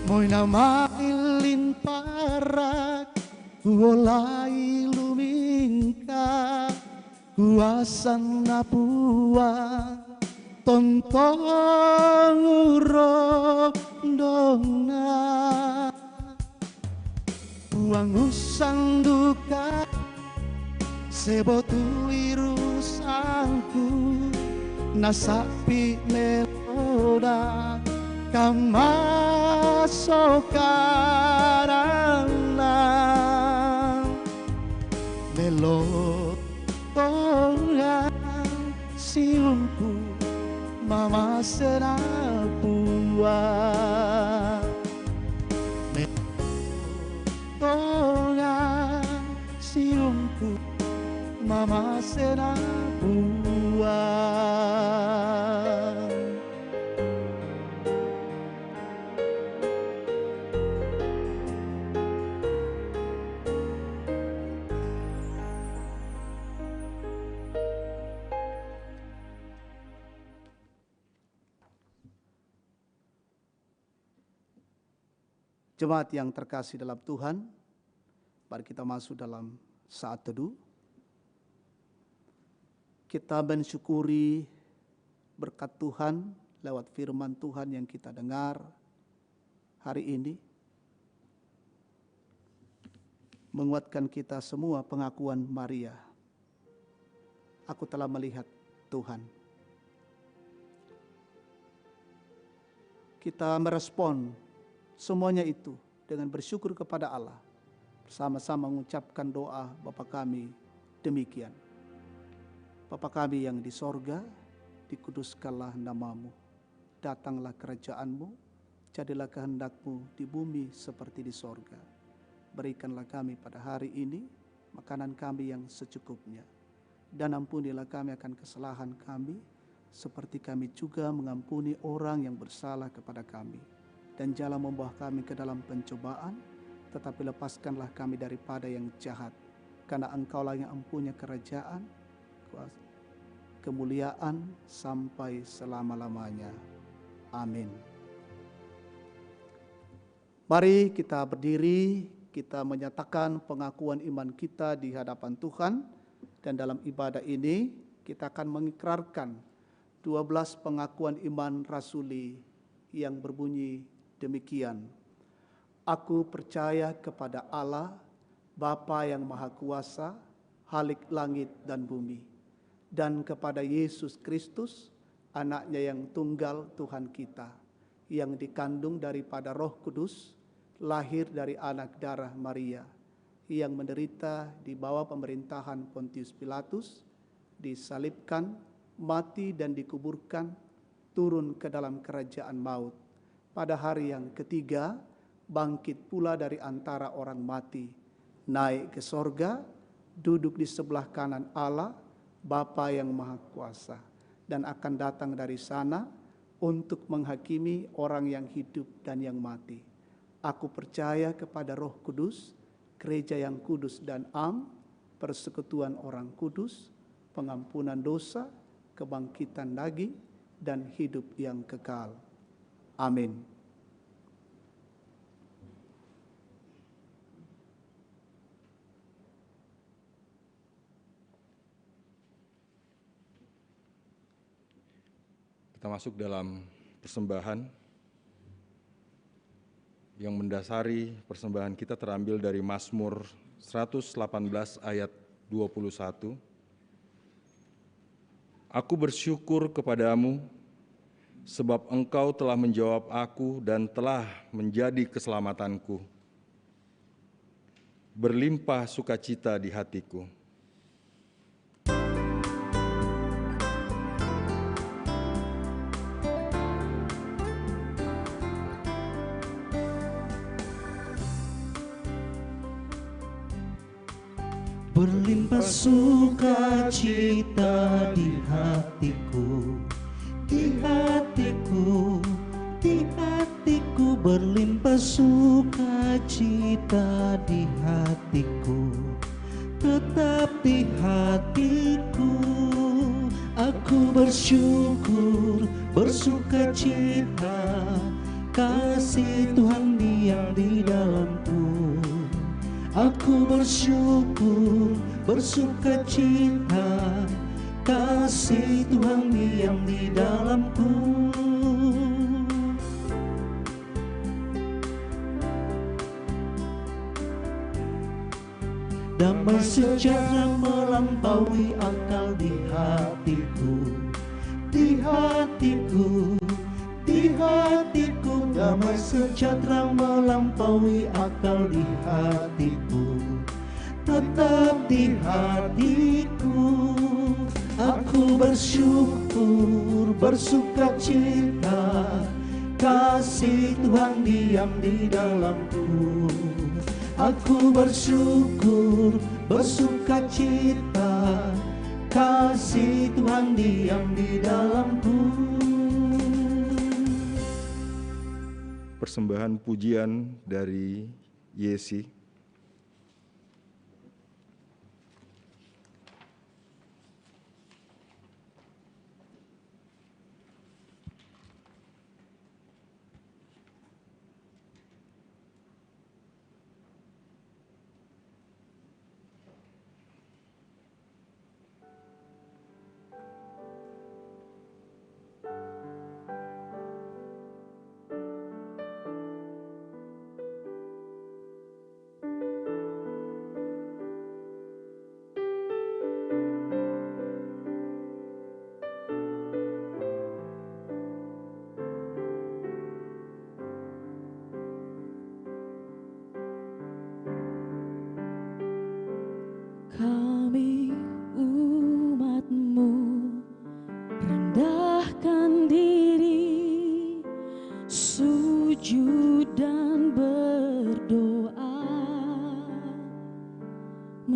moina mailin parak kuolai lumingka kuasan napuang tontong urong dona uang usang duka sebotu irusangku nasapi melona kamasokarana melotongan siumku mama senapuan melotongan siumku mama senapuan Jemaat yang terkasih dalam Tuhan, mari kita masuk dalam saat teduh. Kita mensyukuri berkat Tuhan lewat firman Tuhan yang kita dengar hari ini. Menguatkan kita semua pengakuan Maria. Aku telah melihat Tuhan. Kita merespon semuanya itu dengan bersyukur kepada Allah. Bersama-sama mengucapkan doa Bapa kami demikian. Bapa kami yang di sorga, dikuduskanlah namamu. Datanglah kerajaanmu, jadilah kehendakmu di bumi seperti di sorga. Berikanlah kami pada hari ini makanan kami yang secukupnya. Dan ampunilah kami akan kesalahan kami, seperti kami juga mengampuni orang yang bersalah kepada kami. Dan janganlah membawa kami ke dalam pencobaan, tetapi lepaskanlah kami daripada yang jahat. Karena Engkaulah yang mempunyai kerajaan, kemuliaan sampai selama-lamanya. Amin. Mari kita berdiri, kita menyatakan pengakuan iman kita di hadapan Tuhan. Dan dalam ibadah ini kita akan mengikrarkan 12 pengakuan iman rasuli yang berbunyi demikian. Aku percaya kepada Allah, Bapa yang Maha Kuasa, Khalik langit dan bumi, dan kepada Yesus Kristus, anaknya yang tunggal Tuhan kita, yang dikandung daripada Roh Kudus, lahir dari anak darah Maria, yang menderita di bawah pemerintahan Pontius Pilatus, disalibkan, mati dan dikuburkan, turun ke dalam kerajaan maut. Pada hari yang ketiga, bangkit pula dari antara orang mati, naik ke sorga, duduk di sebelah kanan Allah, Bapa yang Maha Kuasa, dan akan datang dari sana untuk menghakimi orang yang hidup dan yang mati. Aku percaya kepada Roh Kudus, gereja yang kudus dan am, persekutuan orang kudus, pengampunan dosa, kebangkitan daging, dan hidup yang kekal. Amin. Kita masuk dalam persembahan. Yang mendasari persembahan kita terambil dari Mazmur 118 ayat 21. Aku bersyukur kepadamu, sebab Engkau telah menjawab aku dan telah menjadi keselamatanku. Berlimpah sukacita di hatiku. Berlimpah sukacita di hatiku, di hatiku, di hatiku. Berlimpah sukacita di hatiku, tetap di hatiku. Aku bersyukur, bersukacita, kasih Tuhan diam di dalamku. Aku bersyukur, bersukacita, kasih Tuhan diam di dalamku. Damai sejahtera melampaui akal di hatiku, di hatiku, di hatiku. Damai sejahtera melampaui akal di hatiku, tetap di hatiku. Aku bersyukur, bersukacita, kasih Tuhan diam di dalamku. Aku bersyukur, bersukacita, kasih Tuhan diam di dalamku. Persembahan pujian dari Yesi.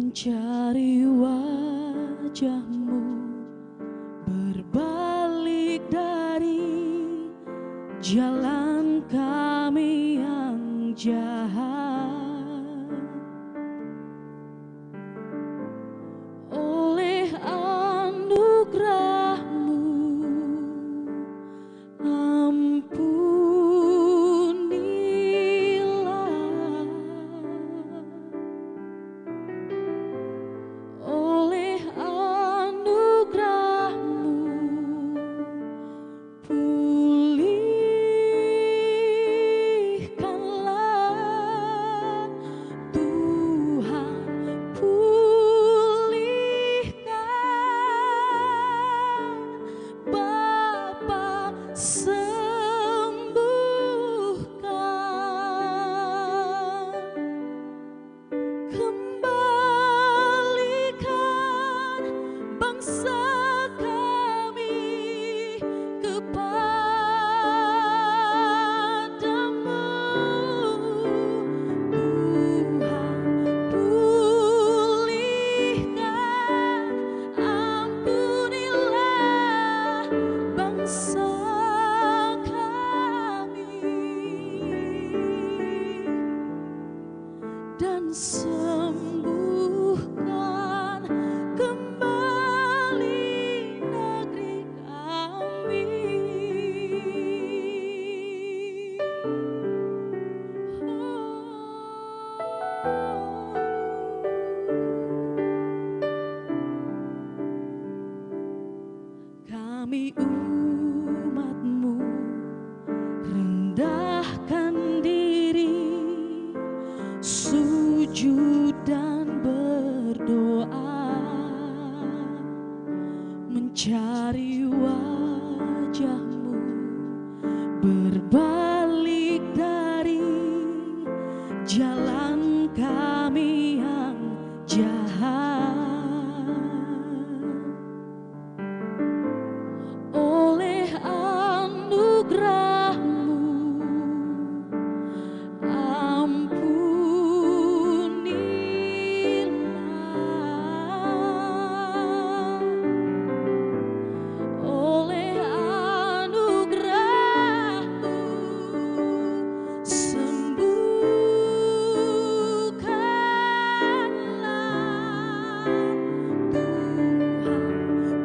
mencari wajah-Mu, berbalik dari jalan kami yang jahat. Oleh anugerah-Mu, ampunilah. Oleh anugerah-Mu, pulihkanlah Tuhan, pulihkan Bapa, sembuhkan, kembalikan bangsa kami kepadamu. Tuhan, pulihkan, ampunilah bangsa kami, dan sembuhkan kembali negeri kami. Kami umat-Mu rendahkan diri, sujud dan berdoa, mencari wajah-Mu, berbalik dari jalan kami yang jahat. Oleh anugerah-Mu, ampunilah. Oleh anugerah-Mu, sembuhkanlah Tuhan,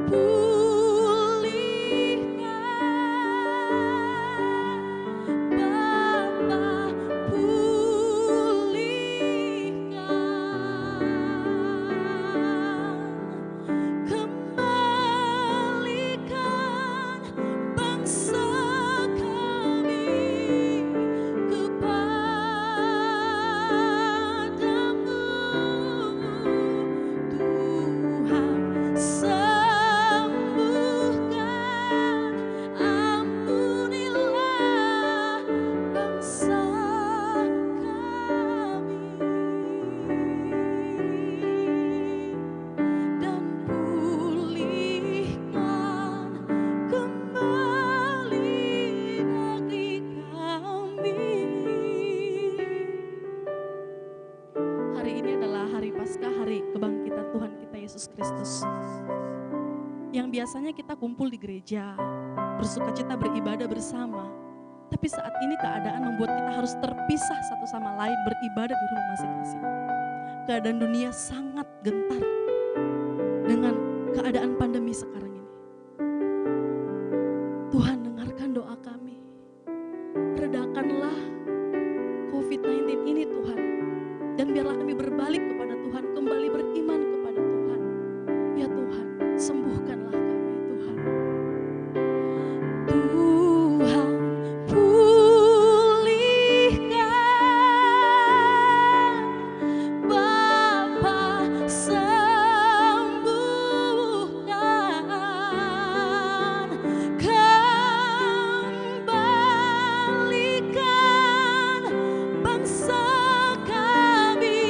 pulihkan Bapa, pulihkan, kembalikan bangsa kami kepadamu. Tuhan, sembuhkan, ampunilah bangsa kami, dan pulihkan kembali negeri kami. Hari ini adalah hari Paskah, hari kebangkitan Tuhan kita Yesus Kristus. Yang biasanya kita kumpul di gereja, bersukacita beribadah bersama. Tapi saat ini keadaan membuat kita harus terpisah satu sama lain, beribadah di rumah masing-masing. Keadaan dunia sangat gentar dengan keadaan pandemi sekarang ini. Tuhan, dengarkan doa kami. Redakanlah COVID-19 ini Tuhan. Dan biarlah kami berbalik kepada Tuhan, kembali beriman kepada Tuhan. Ya Tuhan, sembuhkanlah kami Tuhan. Tuhan, pulihkan Bapa, sembuhkan, kembalikan bangsa kami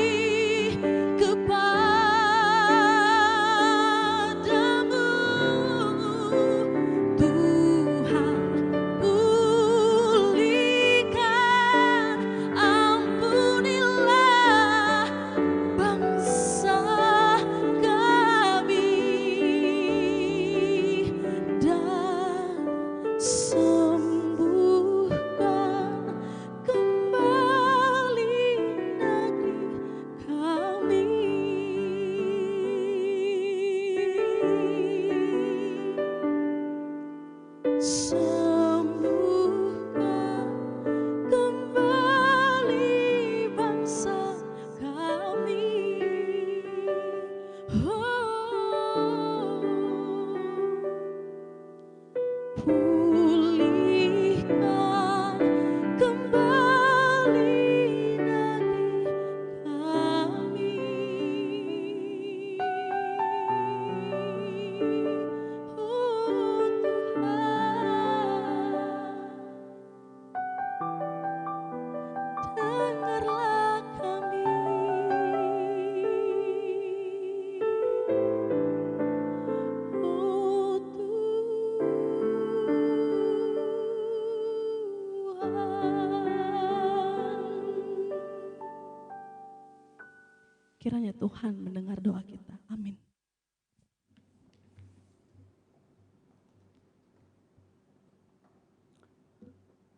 Kiranya Tuhan mendengar doa kita. Amin.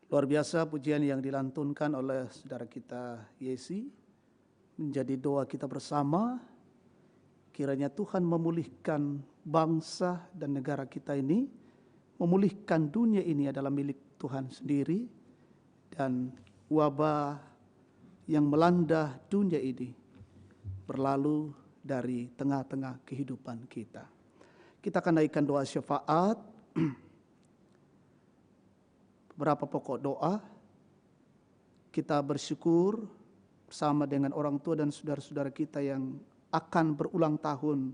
Luar biasa pujian yang dilantunkan oleh saudara kita Yesi menjadi doa kita bersama. Kiranya Tuhan memulihkan bangsa dan negara kita ini, memulihkan dunia ini adalah milik Tuhan sendiri, dan wabah yang melanda dunia ini berlalu dari tengah-tengah kehidupan kita. Kita akan naikkan doa syafaat. Beberapa pokok doa. Kita bersyukur bersama dengan orang tua dan saudara-saudara kita yang akan berulang tahun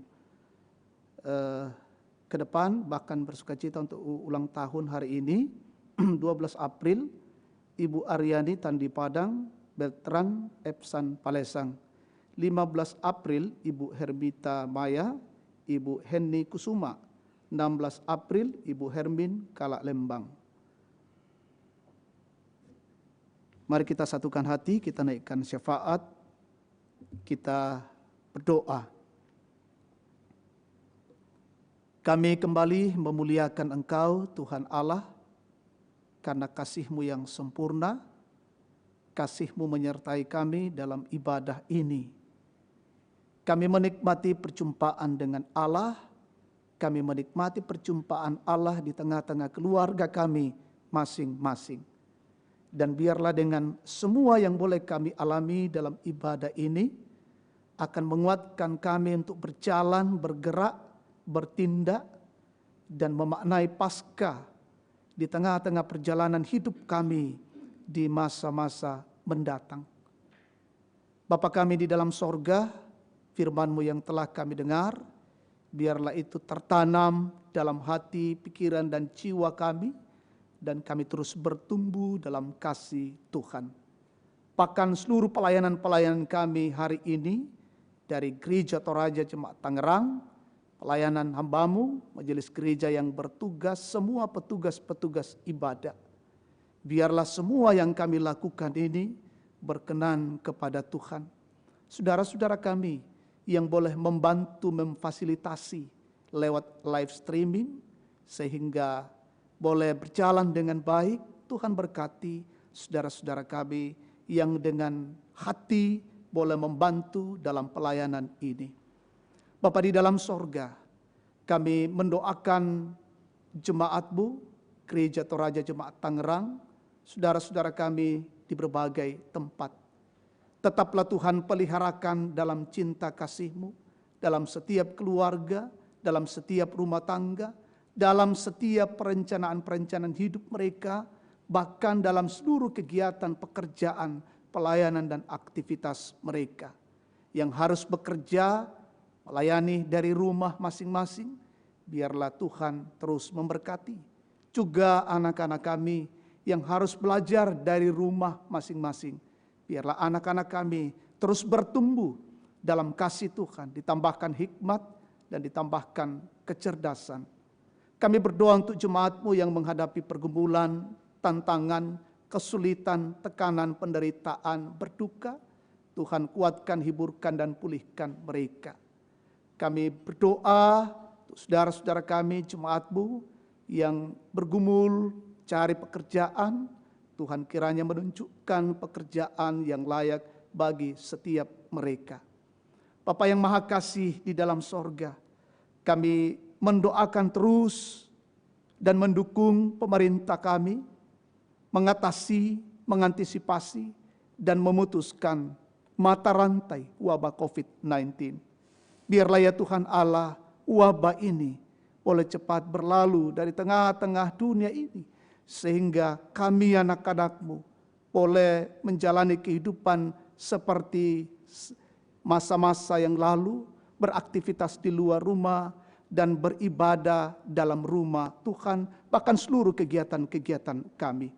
ke depan, bahkan bersukacita untuk ulang tahun hari ini. 12 April, Ibu Aryani Tandi Padang, Beltran Epsan Palesang. 15 April, Ibu Herbita Maya, Ibu Henny Kusuma. 16 April, Ibu Hermin Kalak Lembang. Mari kita satukan hati, kita naikkan syafaat, kita berdoa. Kami kembali memuliakan Engkau, Tuhan Allah, karena kasih-Mu yang sempurna, kasih-Mu menyertai kami dalam ibadah ini. Kami menikmati perjumpaan dengan Allah, kami menikmati perjumpaan Allah di tengah-tengah keluarga kami masing-masing. Dan biarlah dengan semua yang boleh kami alami dalam ibadah ini akan menguatkan kami untuk berjalan, bergerak, bertindak, dan memaknai Paskah di tengah-tengah perjalanan hidup kami di masa-masa mendatang. Bapa kami di dalam sorga, firman-Mu yang telah kami dengar, biarlah itu tertanam dalam hati, pikiran, dan jiwa kami, dan kami terus bertumbuh dalam kasih Tuhan. Bahkan seluruh pelayanan-pelayanan kami hari ini, dari Gereja Toraja Jemaat Tangerang, pelayanan hamba-Mu, majelis gereja yang bertugas, semua petugas-petugas ibadah. Biarlah semua yang kami lakukan ini berkenan kepada Tuhan. Saudara-saudara kami yang boleh membantu memfasilitasi lewat live streaming, sehingga boleh berjalan dengan baik. Tuhan berkati saudara-saudara kami yang dengan hati boleh membantu dalam pelayanan ini. Bapa di dalam sorga, kami mendoakan jemaat-Mu, Gereja Toraja Jemaat Tangerang, saudara-saudara kami di berbagai tempat. Tetaplah Tuhan peliharakan dalam cinta kasih-Mu, dalam setiap keluarga, dalam setiap rumah tangga, dalam setiap perencanaan-perencanaan hidup mereka, bahkan dalam seluruh kegiatan pekerjaan, pelayanan, dan aktivitas mereka. Yang harus bekerja, melayani dari rumah masing-masing, biarlah Tuhan terus memberkati. Juga anak-anak kami yang harus belajar dari rumah masing-masing, biarlah anak-anak kami terus bertumbuh dalam kasih Tuhan, ditambahkan hikmat dan ditambahkan kecerdasan. Kami berdoa untuk jemaat-Mu yang menghadapi pergumulan, tantangan, kesulitan, tekanan, penderitaan, berduka. Tuhan kuatkan, hiburkan, dan pulihkan mereka. Kami berdoa untuk saudara-saudara kami, jemaat-Mu yang bergumul, cari pekerjaan. Tuhan kiranya menunjukkan pekerjaan yang layak bagi setiap mereka. Bapa yang Maha Kasih di dalam sorga, kami mendoakan terus dan mendukung pemerintah kami mengatasi, mengantisipasi, dan memutuskan mata rantai wabah COVID-19. Biarlah ya Tuhan Allah, wabah ini boleh cepat berlalu dari tengah-tengah dunia ini, sehingga kami anak-anak-Mu boleh menjalani kehidupan seperti masa-masa yang lalu, beraktivitas di luar rumah, dan beribadah dalam rumah Tuhan, bahkan seluruh kegiatan-kegiatan kami.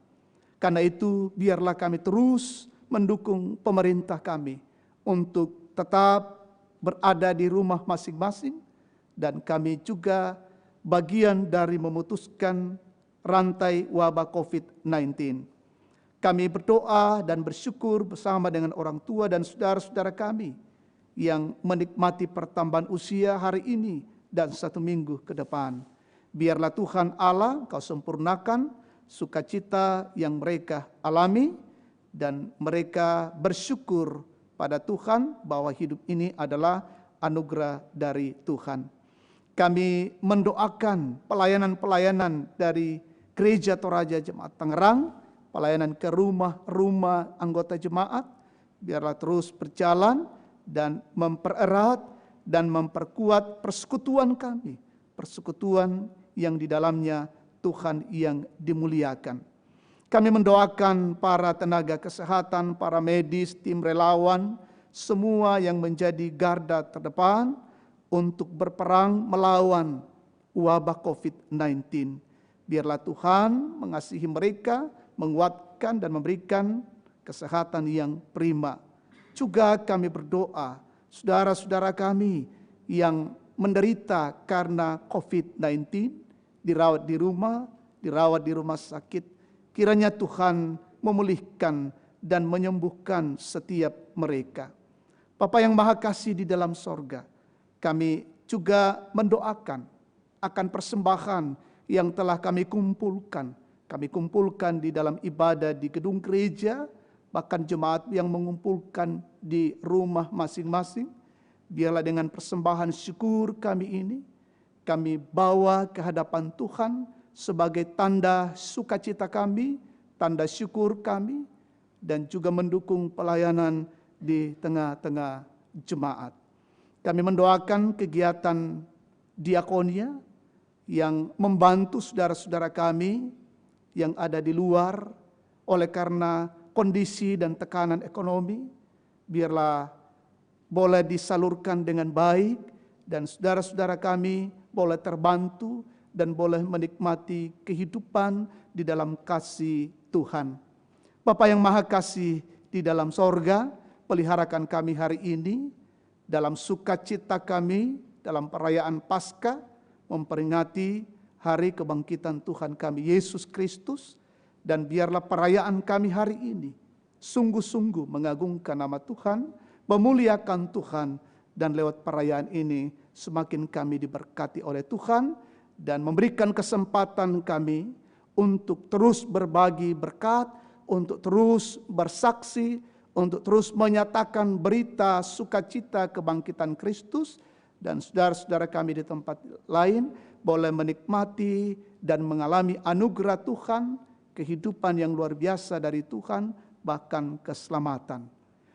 Karena itu, biarlah kami terus mendukung pemerintah kami untuk tetap berada di rumah masing-masing, dan kami juga bagian dari memutuskan rantai wabah COVID-19. Kami berdoa dan bersyukur bersama dengan orang tua dan saudara-saudara kami yang menikmati pertambahan usia hari ini dan 1 minggu ke depan. Biarlah Tuhan Allah Kau sempurnakan sukacita yang mereka alami dan mereka bersyukur pada Tuhan bahwa hidup ini adalah anugerah dari Tuhan. Kami mendoakan pelayanan-pelayanan dari Gereja Toraja Jemaat Tangerang, pelayanan ke rumah-rumah anggota jemaat, biarlah terus berjalan dan mempererat dan memperkuat persekutuan kami, persekutuan yang di dalamnya Tuhan yang dimuliakan. Kami mendoakan para tenaga kesehatan, para medis, tim relawan, semua yang menjadi garda terdepan untuk berperang melawan wabah COVID-19. Biarlah Tuhan mengasihi mereka, menguatkan dan memberikan kesehatan yang prima. Juga kami berdoa, saudara-saudara kami yang menderita karena COVID-19, dirawat di rumah sakit, kiranya Tuhan memulihkan dan menyembuhkan setiap mereka. Bapa yang Maha Kasih di dalam sorga, kami juga mendoakan akan persembahan yang telah kami kumpulkan. Kami kumpulkan di dalam ibadah di gedung gereja, bahkan jemaat yang mengumpulkan di rumah masing-masing. Biarlah dengan persembahan syukur kami ini, kami bawa ke hadapan Tuhan sebagai tanda sukacita kami, tanda syukur kami, dan juga mendukung pelayanan di tengah-tengah jemaat. Kami mendoakan kegiatan diakonia yang membantu saudara-saudara kami yang ada di luar oleh karena kondisi dan tekanan ekonomi. Biarlah boleh disalurkan dengan baik dan saudara-saudara kami boleh terbantu dan boleh menikmati kehidupan di dalam kasih Tuhan. Bapa yang Maha Kasih di dalam sorga, peliharakan kami hari ini dalam sukacita kami dalam perayaan Paskah, memperingati hari kebangkitan Tuhan kami Yesus Kristus, dan biarlah perayaan kami hari ini sungguh-sungguh mengagungkan nama Tuhan, memuliakan Tuhan, dan lewat perayaan ini semakin kami diberkati oleh Tuhan dan memberikan kesempatan kami untuk terus berbagi berkat, untuk terus bersaksi, untuk terus menyatakan berita sukacita kebangkitan Kristus, dan saudara-saudara kami di tempat lain boleh menikmati dan mengalami anugerah Tuhan, kehidupan yang luar biasa dari Tuhan, bahkan keselamatan.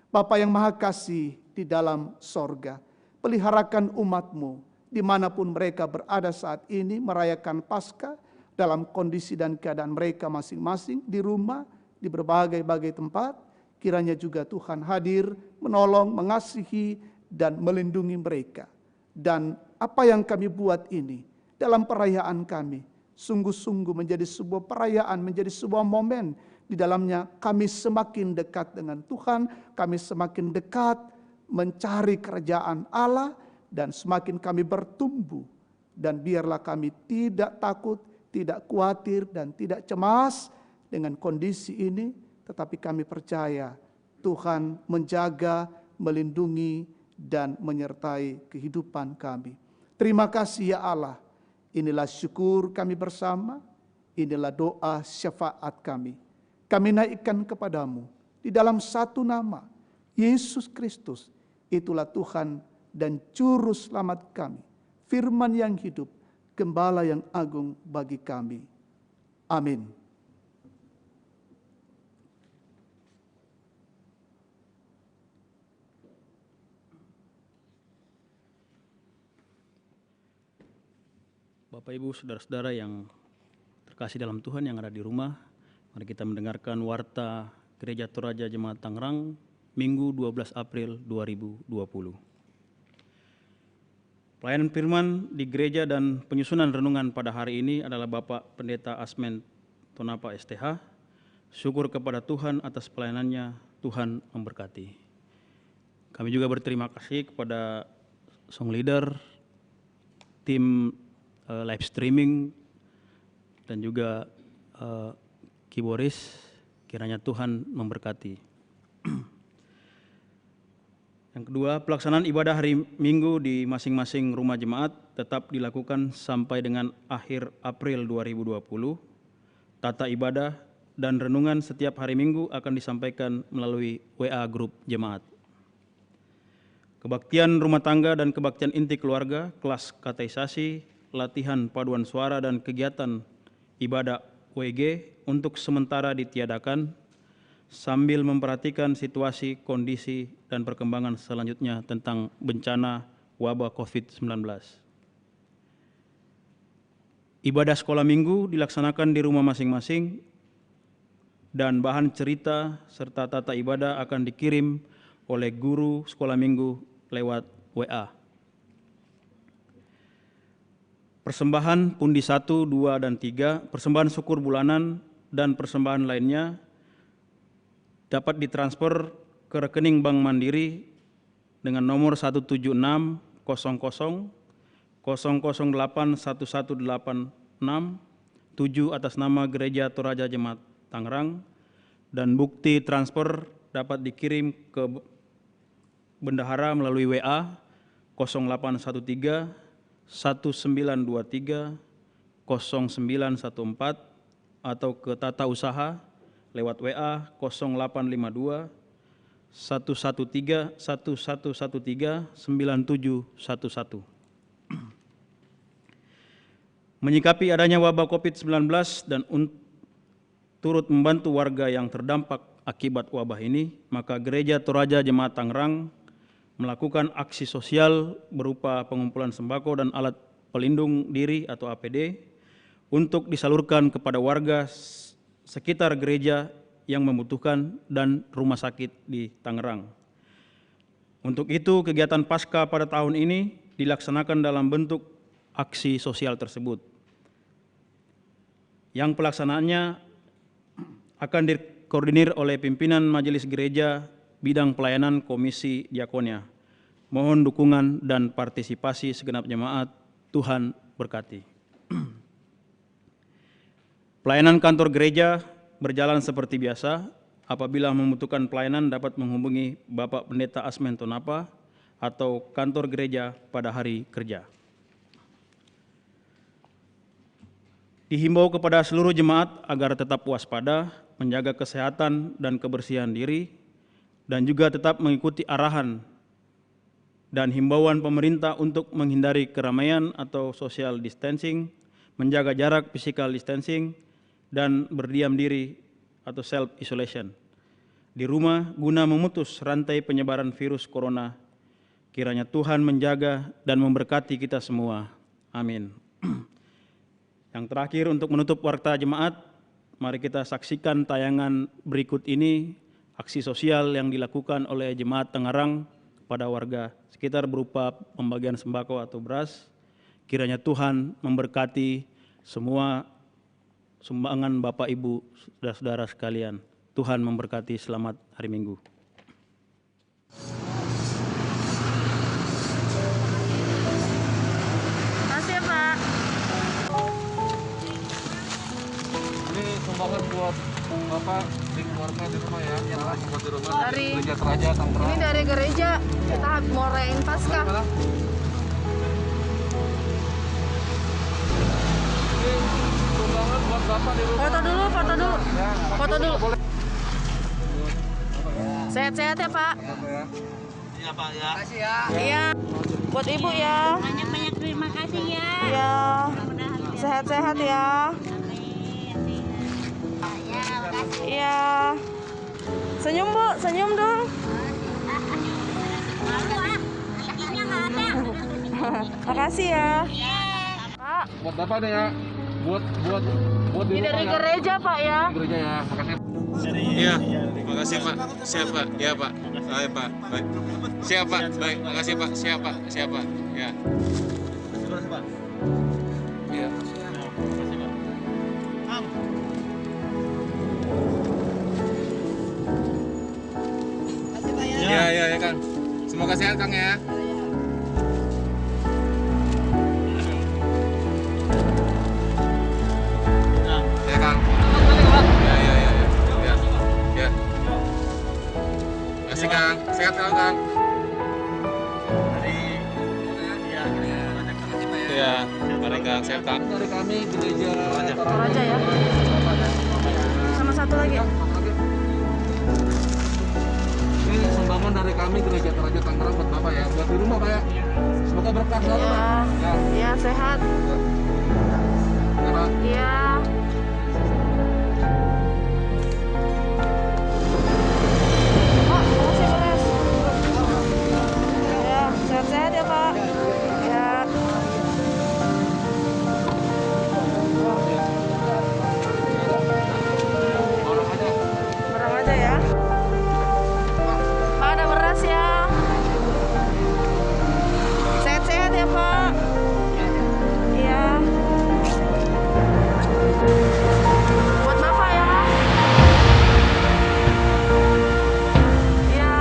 Bapa yang Maha Kasih di dalam sorga, peliharakan umat-Mu dimanapun mereka berada saat ini merayakan Paskah dalam kondisi dan keadaan mereka masing-masing di rumah, di berbagai-bagai tempat. Kiranya juga Tuhan hadir, menolong, mengasihi, dan melindungi mereka. Dan apa yang kami buat ini dalam perayaan kami sungguh-sungguh menjadi sebuah perayaan, menjadi sebuah momen di dalamnya kami semakin dekat dengan Tuhan, kami semakin dekat mencari kerajaan Allah, dan semakin kami bertumbuh. Dan biarlah kami tidak takut, tidak khawatir, dan tidak cemas dengan kondisi ini, tetapi kami percaya Tuhan menjaga, melindungi, dan menyertai kehidupan kami. Terima kasih ya Allah. Inilah syukur kami bersama, inilah doa syafaat kami. Kami naikkan kepadamu di dalam satu nama, Yesus Kristus. Itulah Tuhan dan Juru Selamat kami, Firman yang hidup, Gembala yang agung bagi kami. Amin. Bapak, Ibu, saudara-saudara yang terkasih dalam Tuhan yang ada di rumah, mari kita mendengarkan warta Gereja Toraja Jemaat Tangerang, Minggu 12 April 2020. Pelayanan firman di gereja dan penyusunan renungan pada hari ini adalah Bapak Pendeta Asmen Tonapa STH. Syukur kepada Tuhan atas pelayanannya, Tuhan memberkati. Kami juga berterima kasih kepada song leader, tim live streaming, dan juga keyboardis. Kiranya Tuhan memberkati. Yang kedua, pelaksanaan ibadah hari Minggu di masing-masing rumah jemaat tetap dilakukan sampai dengan akhir April 2020. Tata ibadah dan renungan setiap hari Minggu akan disampaikan melalui WA grup jemaat. Kebaktian rumah tangga dan kebaktian inti keluarga, kelas katekisasi, latihan paduan suara dan kegiatan ibadah WG untuk sementara ditiadakan sambil memperhatikan situasi, kondisi, dan perkembangan selanjutnya tentang bencana wabah COVID-19. Ibadah sekolah minggu dilaksanakan di rumah masing-masing dan bahan cerita serta tata ibadah akan dikirim oleh guru sekolah minggu lewat WA. Persembahan pundi 1, 2, dan 3, persembahan syukur bulanan dan persembahan lainnya dapat ditransfer ke rekening Bank Mandiri dengan nomor 176 00 008 1186 7 atas nama Gereja Toraja Jemaat Tangerang, dan bukti transfer dapat dikirim ke bendahara melalui WA 0813 1923 0914 atau ke tata usaha lewat WA 0852 113 1113 9711. Menyikapi adanya wabah COVID-19 dan turut membantu warga yang terdampak akibat wabah ini, maka Gereja Toraja Jemaat Tangerang melakukan aksi sosial berupa pengumpulan sembako dan alat pelindung diri atau APD untuk disalurkan kepada warga sekitar gereja yang membutuhkan dan rumah sakit di Tangerang. Untuk itu, kegiatan Paskah pada tahun ini dilaksanakan dalam bentuk aksi sosial tersebut, yang pelaksanaannya akan dikoordinir oleh pimpinan Majelis Gereja Bidang Pelayanan Komisi Diakonia. Mohon dukungan dan partisipasi segenap jemaat. Tuhan berkati. Pelayanan kantor gereja berjalan seperti biasa. Apabila membutuhkan pelayanan dapat menghubungi Bapak Pendeta Asmento Napa atau kantor gereja pada hari kerja. Dihimbau kepada seluruh jemaat agar tetap waspada, menjaga kesehatan dan kebersihan diri, dan juga tetap mengikuti arahan dan himbauan pemerintah untuk menghindari keramaian atau social distancing, menjaga jarak physical distancing, dan berdiam diri atau self-isolation di rumah guna memutus rantai penyebaran virus corona. Kiranya Tuhan menjaga dan memberkati kita semua. Amin. Yang terakhir, untuk menutup warta jemaat, mari kita saksikan tayangan berikut ini, aksi sosial yang dilakukan oleh Jemaat Tangerang kepada warga sekitar berupa pembagian sembako atau beras. Kiranya Tuhan memberkati semua sumbangan Bapak Ibu, saudara-saudara sekalian. Tuhan memberkati. Selamat hari Minggu. Makasih ya, Pak. Ini sumbangan buat Bapak di keluarga di rumah ya. Yang buat di rumah Dari Gereja Toraja Tangerang. ini dari gereja, kita mau rayain Paskah. Ini sumbangan buat Bapak di rumah. Foto dulu, foto dulu. Foto dulu. Sehat-sehat ya, Pak. Iya Pak ya. Makasih ya. Iya. Buat Ibu ya. Banyak-banyak terima kasih ya. Iya. Sehat-sehat ya. Ya, makasih. Iya. Senyum, Bu. Senyum dong. Malu ah, kakinya nggak ada. Makasih ya. Pak, Buat Bapak nih ya. Buat di ini rumah dari ya. gereja, Pak ya. Di gereja ya. Makasih. Iya, makasih Pak. Siap Pak. Ya Pak. Baik Pak. Baik. Siap Pak. Baik. Makasih Pak. Siap Pak. Siap Pak. Ya. Iya. Ya, ya, ya Kang. Semoga sehat Kang ya. Ya Kang. Ya, ya, ya, ya. Ya. Ya. Makasih Kang. Sehat Kang. Ya, mari Kang, siap Kang. Dari kami gereja Toraja ya. Sama satu lagi. Ini sumbangan dari kami gereja Toraja Tangerang buat Bapak ya, buat di rumah Pak ya. Semoga berkah selalu Iya. Pak. Ya. Iya, sehat. Ya, Pak. Iya. Pak, makasih beres. Ya, sehat-sehat ya Pak. Ya. Barang aja ya. Pak, ada beras ya. Sehat-sehat ya Pak. Iya. Buat Bapak ya Pak. Iya.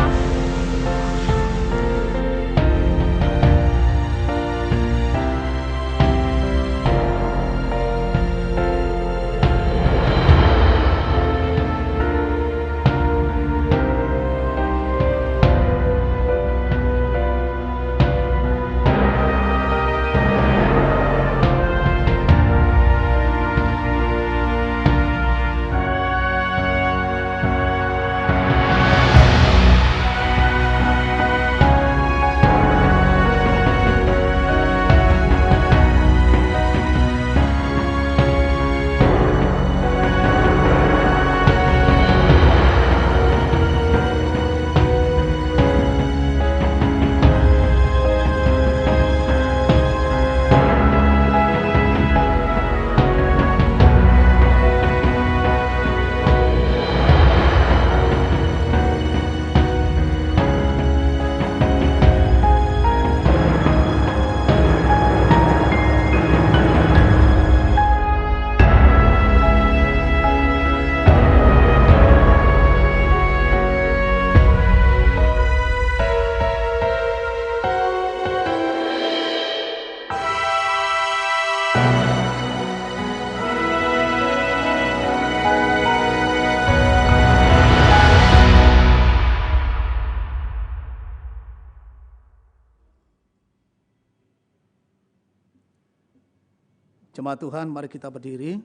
Jemaat Tuhan, mari kita berdiri.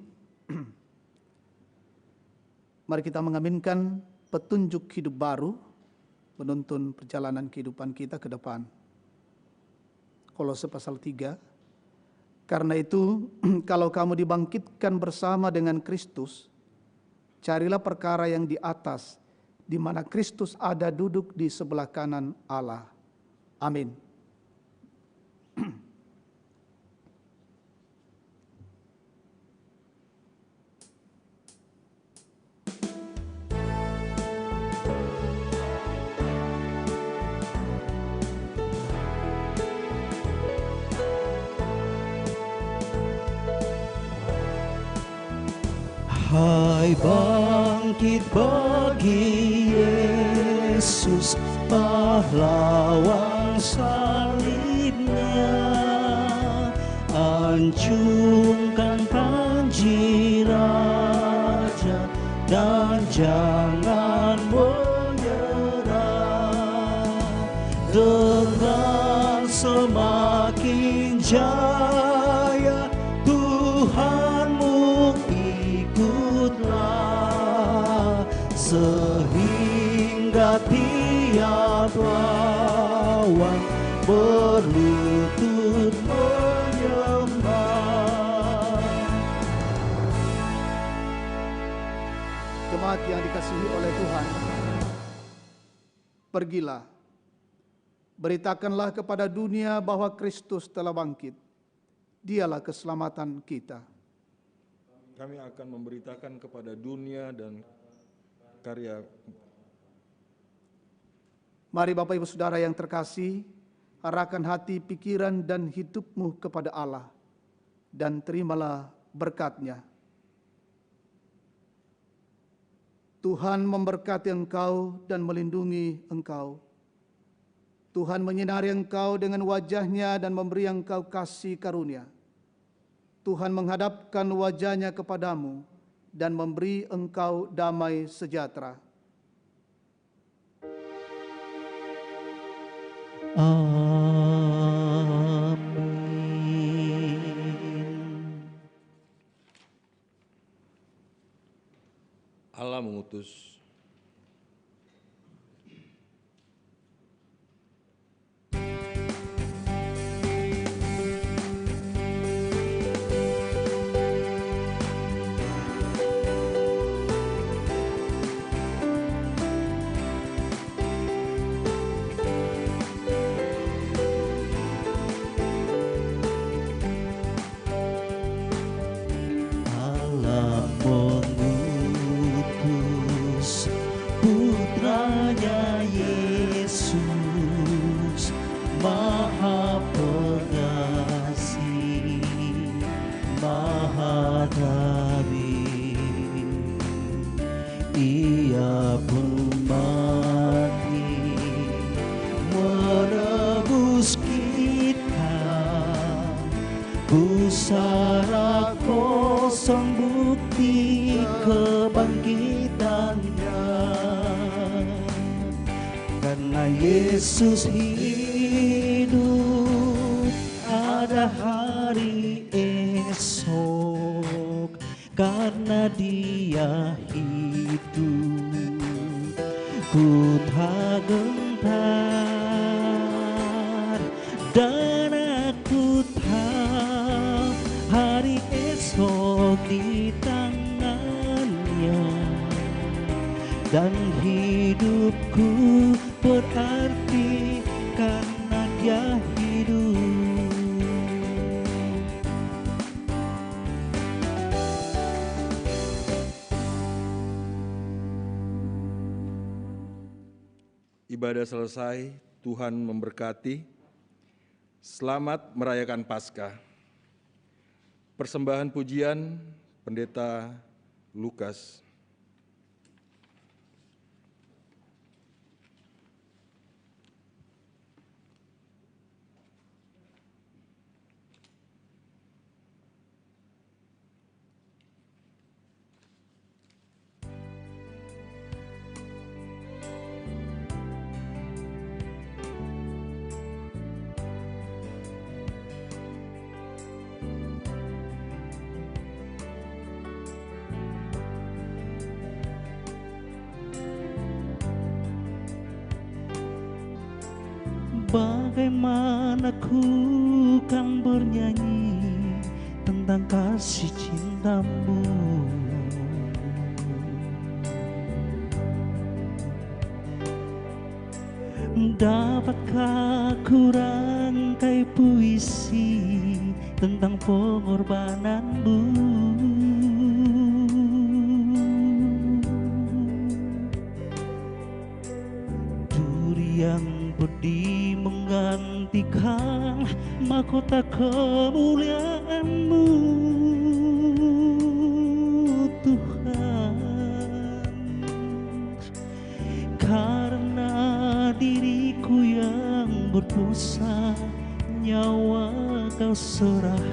Mari kita mengaminkan petunjuk hidup baru, menuntun perjalanan kehidupan kita ke depan. Kolose pasal 3. Karena itu, kalau kamu dibangkitkan bersama dengan Kristus, carilah perkara yang di atas, di mana Kristus ada duduk di sebelah kanan Allah. Amin. Hai bangkit bagi Yesus, pahlawan salibnya, anjungkan panji raja dan jangan menyerah. Dengan semakin jaya Tuhanmu ikutlah, sehingga tiap lawan berlutut menyembah. Jemaat yang dikasihi oleh Tuhan, pergilah, beritakanlah kepada dunia bahwa Kristus telah bangkit. Dialah keselamatan kita. Kami akan memberitakan kepada dunia dan karya. Mari Bapak Ibu Saudara yang terkasih, arahkan hati, pikiran dan hidupmu kepada Allah dan terimalah berkat-Nya. Tuhan memberkati engkau dan melindungi engkau. Tuhan menyinari engkau dengan wajah-Nya dan memberi engkau kasih karunia. Tuhan menghadapkan wajah-Nya kepadamu dan memberi engkau damai sejahtera. Amin. Pilatus. Allah mengutus putranya Yesus, Maha Pengasih, Maha Tabib. Ia pun mati menebus kita, pusara kosong bukti kebangkitannya. Karena Yesus hidup, ada hari esok. Karena Dia hidup, ku tak gentar, dan aku tahu hari esok di tangannya. Dan hidupku berarti karena Dia hidup. Ibadah selesai, Tuhan memberkati. Selamat merayakan Paskah. Persembahan pujian Pendeta Lukas. Bagaimana ku kan bernyanyi tentang kasih cintamu. Dapatkah ku rangkai puisi tentang pengorbananmu? Duri yang pedih menggantikan mahkota kemuliaan-Mu, Tuhan. Karena diriku yang berdosa, nyawa Kau serahkan.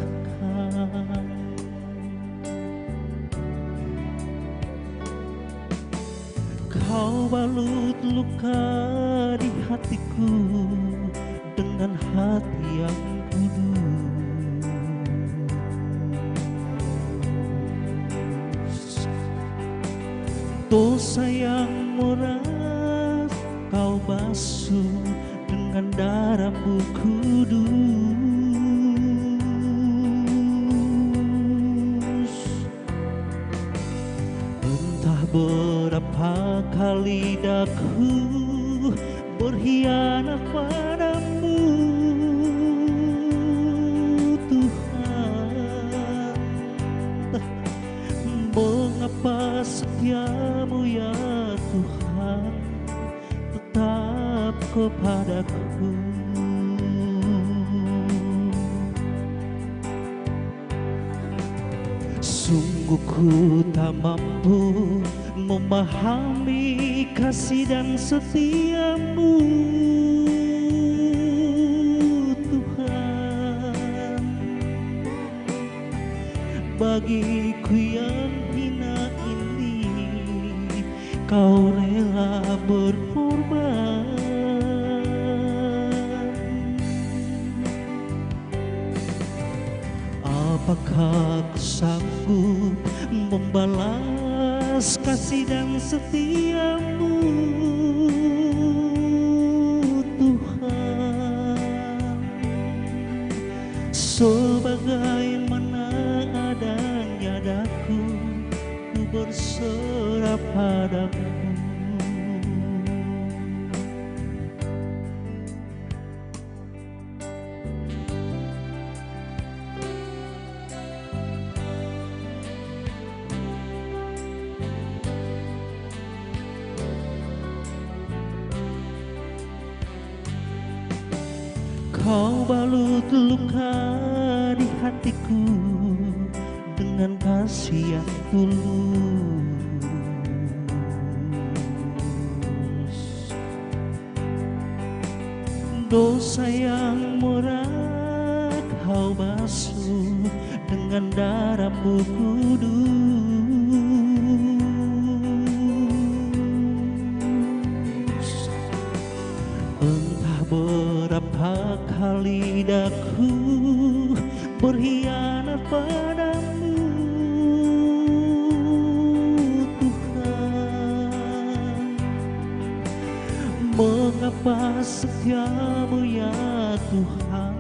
Kau balut luka di hatiku dengan hati yang kudus. Dosa yang murah Kau basuh dengan darah-Mu kudus. Entah berapa kali daku berkhianat padamu, Tuhan. Mengapa setia-Mu ya Tuhan tetap kepadaku? Sungguh ku tak mampu memahami kasih dan setia-Mu, Tuhan. Bagiku yang hina ini Kau rela berkorban. Apakah ku sanggup membalas balas kasih dan setiamu Tuhan, sebagaimana adanya daku ku berserah padamu. Kau balut luka di hatiku dengan kasih yang tulus. Dosa yang murah kau basuh dengan darah-Mu kudus. Entah berapa kali daku berkhianat padamu Tuhan, mengapa setiamu ya Tuhan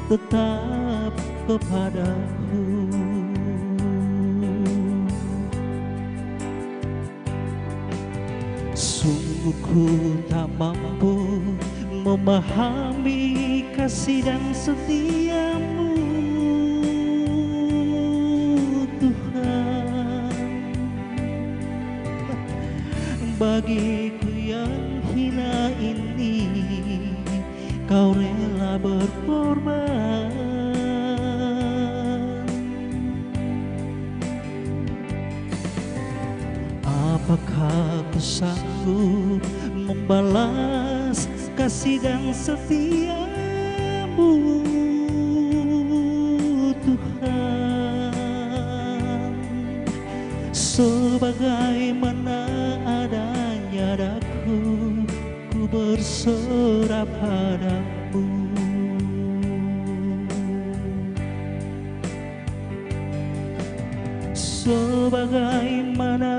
tetap kepadaku. Sungguh ku tak mampu memahami kasih dan setiamu Tuhan, bagiku yang hina ini Kau rela berkorban. Apakah ku sanggup membalas kasih dan setiamu Tuhan, sebagaimana adanya daku ku berserah padamu. Sebagaimana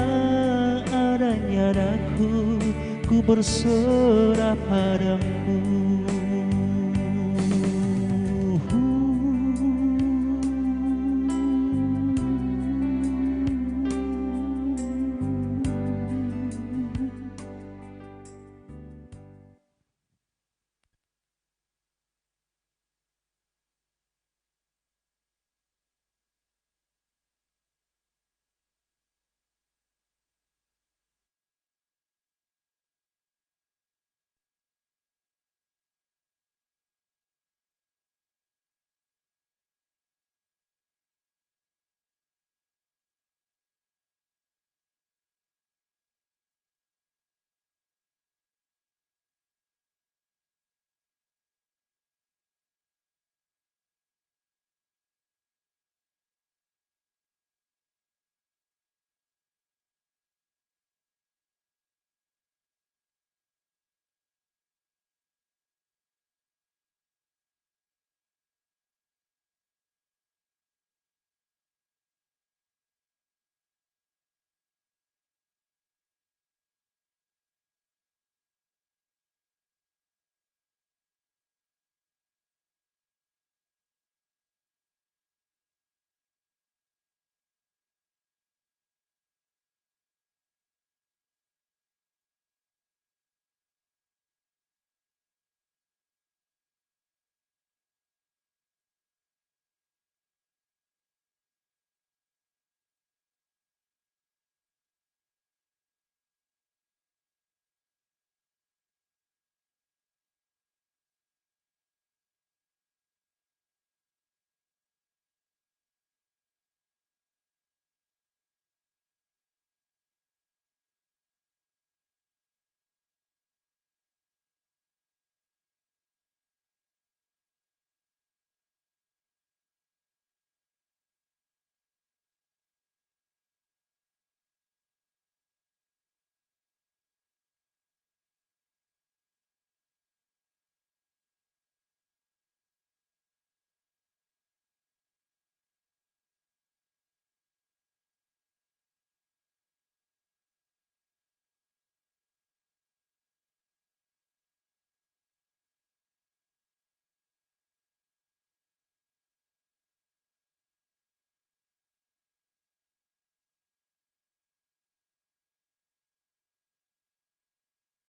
adanya daku ku berserah padamu.